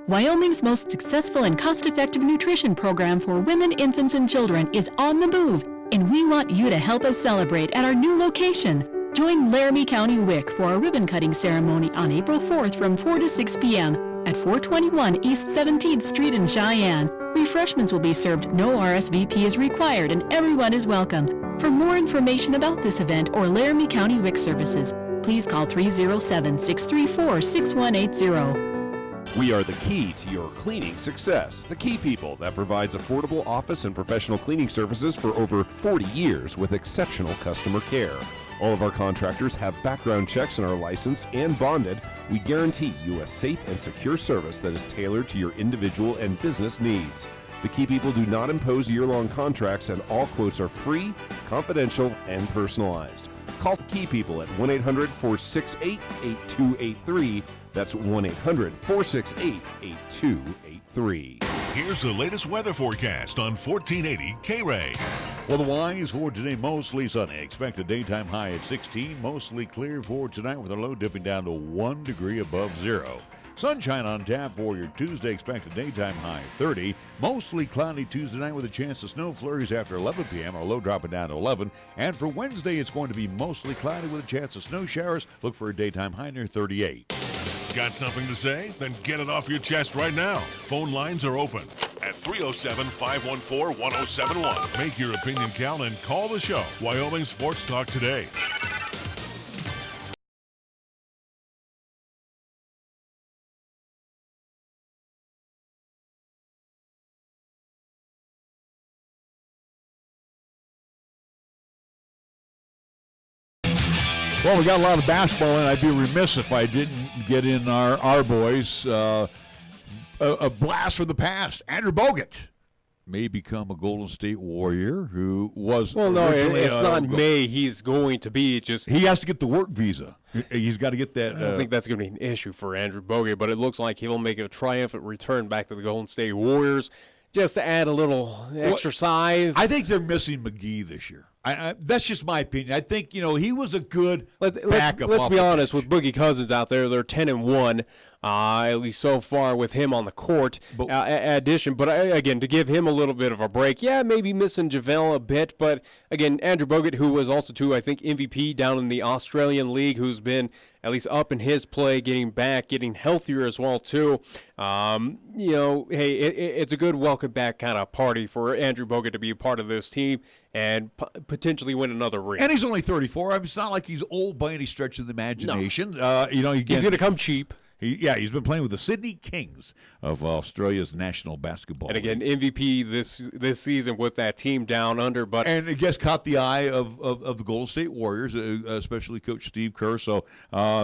Wyoming's most successful and cost-effective nutrition program for women, infants, and children is on the move, and we want you to help us celebrate at our new location. Join Laramie County WIC for a ribbon-cutting ceremony on April 4th from 4 to 6 p.m. at 421 East 17th Street in Cheyenne. Refreshments will be served, no RSVP is required, and everyone is welcome. For more information about this event or Laramie County WIC services, please call 307-634-6180. We are the key to your cleaning success. The Key People that provides affordable office and professional cleaning services for over 40 years with exceptional customer care. All of our contractors have background checks and are licensed and bonded. We guarantee you a safe and secure service that is tailored to your individual and business needs. The Key People do not impose year-long contracts, and all quotes are free, confidential, and personalized. Call the Key People at 1-800-468-8283. That's 1-800-468-8283. Here's the latest weather forecast on 1480 KRAE. Well, the Y's for today, mostly sunny. Expect a daytime high at 16, mostly clear for tonight with a low dipping down to 1 degree above zero. Sunshine on tap for your Tuesday. Expect a daytime high 30, mostly cloudy Tuesday night with a chance of snow flurries after 11 p.m. Our low dropping down to 11. And for Wednesday, it's going to be mostly cloudy with a chance of snow showers. Look for a daytime high near 38. Got something to say? Then get it off your chest right now. Phone lines are open at 307-514-1071. Make your opinion count and call the show. Wyoming Sports Talk today. Well, we got a lot of basketball in. I'd be remiss if I didn't get in our boys. A blast from the past. Andrew Bogut may become a Golden State Warrior who was originally... it's not may. He's going to be just... He has to get the work visa. He's got to get that... I don't think that's going to be an issue for Andrew Bogut, but it looks like he will make a triumphant return back to the Golden State Warriors just to add a little extra size. I think they're missing McGee this year. That's just my opinion. I think, he was a good backup. Let's be honest, with Boogie Cousins out there, they're 10-1, at least so far with him on the court. Addition, but again, to give him a little bit of a break, maybe missing JaVale a bit, but again, Andrew Bogut, who was also I think MVP down in the Australian League, who's been at least up in his play, getting back, getting healthier as well too. Hey, it's a good welcome back kind of party for Andrew Bogut to be a part of this team and potentially win another ring. And he's only 34. I mean, it's not like he's old by any stretch of the imagination. No. He's going to come cheap. He's been playing with the Sydney Kings of Australia's National Basketball League. And again, MVP this season with that team down under. And I guess caught the eye of the Golden State Warriors, especially Coach Steve Kerr. So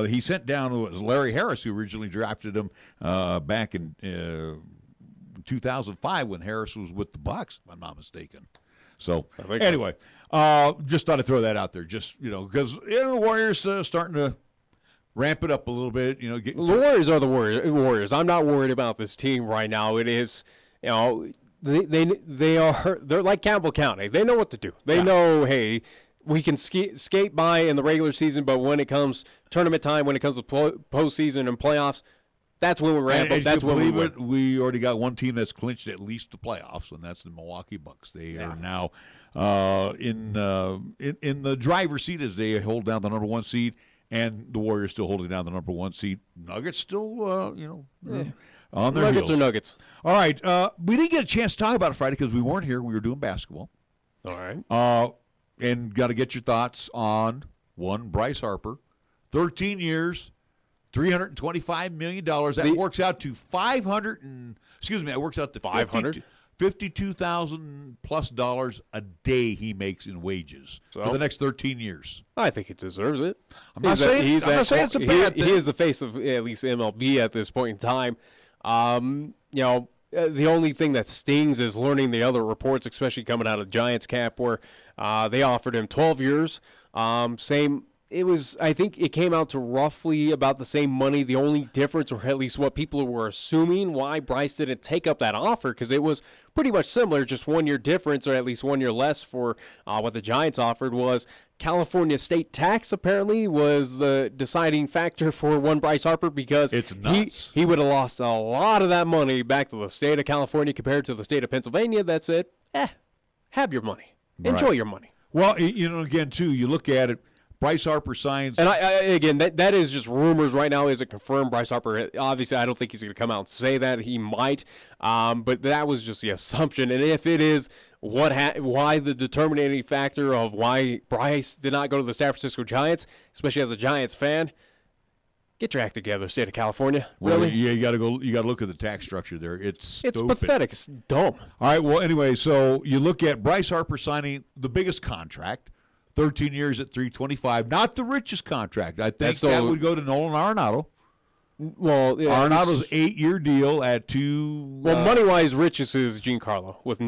he sent down Larry Harris, who originally drafted him back in 2005 when Harris was with the Bucks, if I'm not mistaken. So think anyway, just thought I'd throw that out there, just because the Warriors starting to ramp it up a little bit. The Warriors are the Warriors. I'm not worried about this team right now. It is, they're like Campbell County. They know what to do. They know, hey, we can skate by in the regular season, but when it comes tournament time, when it comes to postseason and playoffs, that's when we ramp up. That's when we win. We already got one team that's clinched at least the playoffs, and that's the Milwaukee Bucks. They are now in the driver's seat as they hold down the number 1 seed, and the Warriors still holding down the number 1 seed. Nuggets still, on their Nuggets heels. are Nuggets. All right, we didn't get a chance to talk about it Friday because we weren't here. We were doing basketball. All right. And got to get your thoughts on one Bryce Harper, 13 years, $325 million. That works out to $52,000 plus a day he makes in wages for the next 13 years. I think he deserves it. I'm not saying it's a bad thing. He is the face of at least MLB at this point in time. The only thing that stings is learning the other reports, especially coming out of Giants camp, where they offered him 12 years. I think it came out to roughly about the same money. The only difference, or at least what people were assuming why Bryce didn't take up that offer, because it was pretty much similar, just 1 year difference, or at least 1 year less for what the Giants offered, was California state tax apparently was the deciding factor for one Bryce Harper, because it's nuts. He would have lost a lot of that money back to the state of California compared to the state of Pennsylvania that said, have your money. Enjoy your money. Well, again, too, you look at it, Bryce Harper signs. And again, that is just rumors right now. Is it confirmed? Bryce Harper, obviously, I don't think he's going to come out and say that. He might. But that was just the assumption. And if it is, why the determining factor of why Bryce did not go to the San Francisco Giants, especially as a Giants fan, get your act together, state of California. Really? Well, yeah, you got to go. You got to look at the tax structure there. It's pathetic. It's dumb. All right. Well, anyway, so you look at Bryce Harper signing the biggest contract. 13 years at $325, not the richest contract. I think that would go to Nolan Arenado. Well, Arenado's 8-year deal at $2. Well, money-wise, richest is Giancarlo with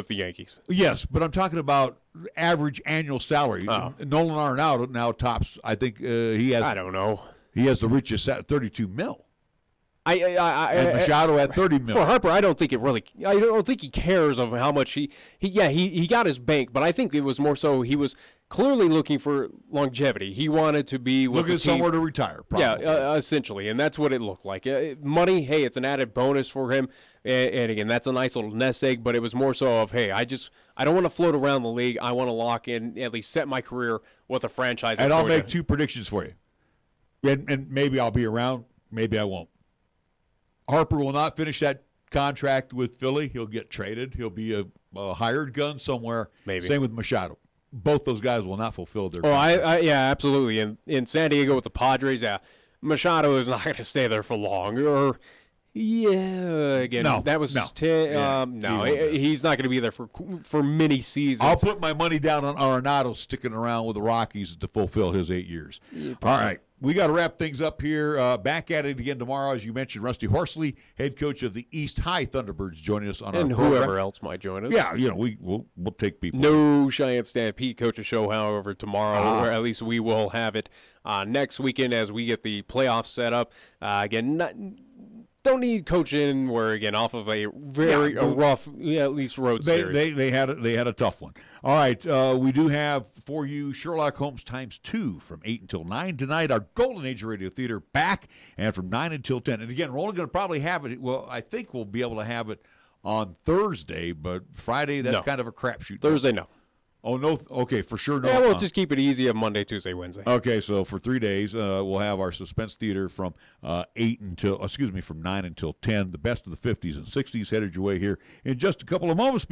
the Yankees. Yes, but I'm talking about average annual salary. Oh. Nolan Arenado now tops. I think he has. I don't know. He has the richest at $32 million. And Machado at $30 million. For Harper, I don't think he cares of how much he got his bank, but I think it was more so he was clearly looking for longevity. He wanted to be looking somewhere to retire. Probably. Yeah, essentially, and that's what it looked like. Money, hey, it's an added bonus for him, and again, that's a nice little nest egg. But it was more so of, hey, I don't want to float around the league. I want to lock in, at least set my career with a franchise. And I'll make 2 predictions for you, and maybe I'll be around, maybe I won't. Harper will not finish that contract with Philly. He'll get traded. He'll be a hired gun somewhere. Maybe. Same with Machado. Both those guys will not fulfill their contract. Yeah, absolutely. And in San Diego with the Padres, Machado is not going to stay there for long. Again, that was he's not going to be there for many seasons. I'll put my money down on Arenado sticking around with the Rockies to fulfill his 8 years. Yeah, all right. We got to wrap things up here. Back at it again tomorrow, as you mentioned. Rusty Horsley, head coach of the East High Thunderbirds, joining us on our program. And whoever else might join us. Yeah, we'll take people. No Cheyenne Stampede coaches show, however, tomorrow, or at least we will have it next weekend as we get the playoffs set up. Don't need coaching. We're again off of a very rough, at least road series. They had a tough one. All right, we do have for you Sherlock Holmes ×2 from 8 until 9 tonight. Our Golden Age Radio Theater back, and from 9 until 10. And again, we're only going to probably have it. Well, I think we'll be able to have it on Thursday, but Friday that's kind of a crapshoot. Thursday, no. Oh, no. Okay, for sure. No. Yeah, we'll just keep it easy of Monday, Tuesday, Wednesday. Okay, so for 3 days, we'll have our suspense theater from 9 until 10. The best of the 50s and 60s headed your way here in just a couple of moments.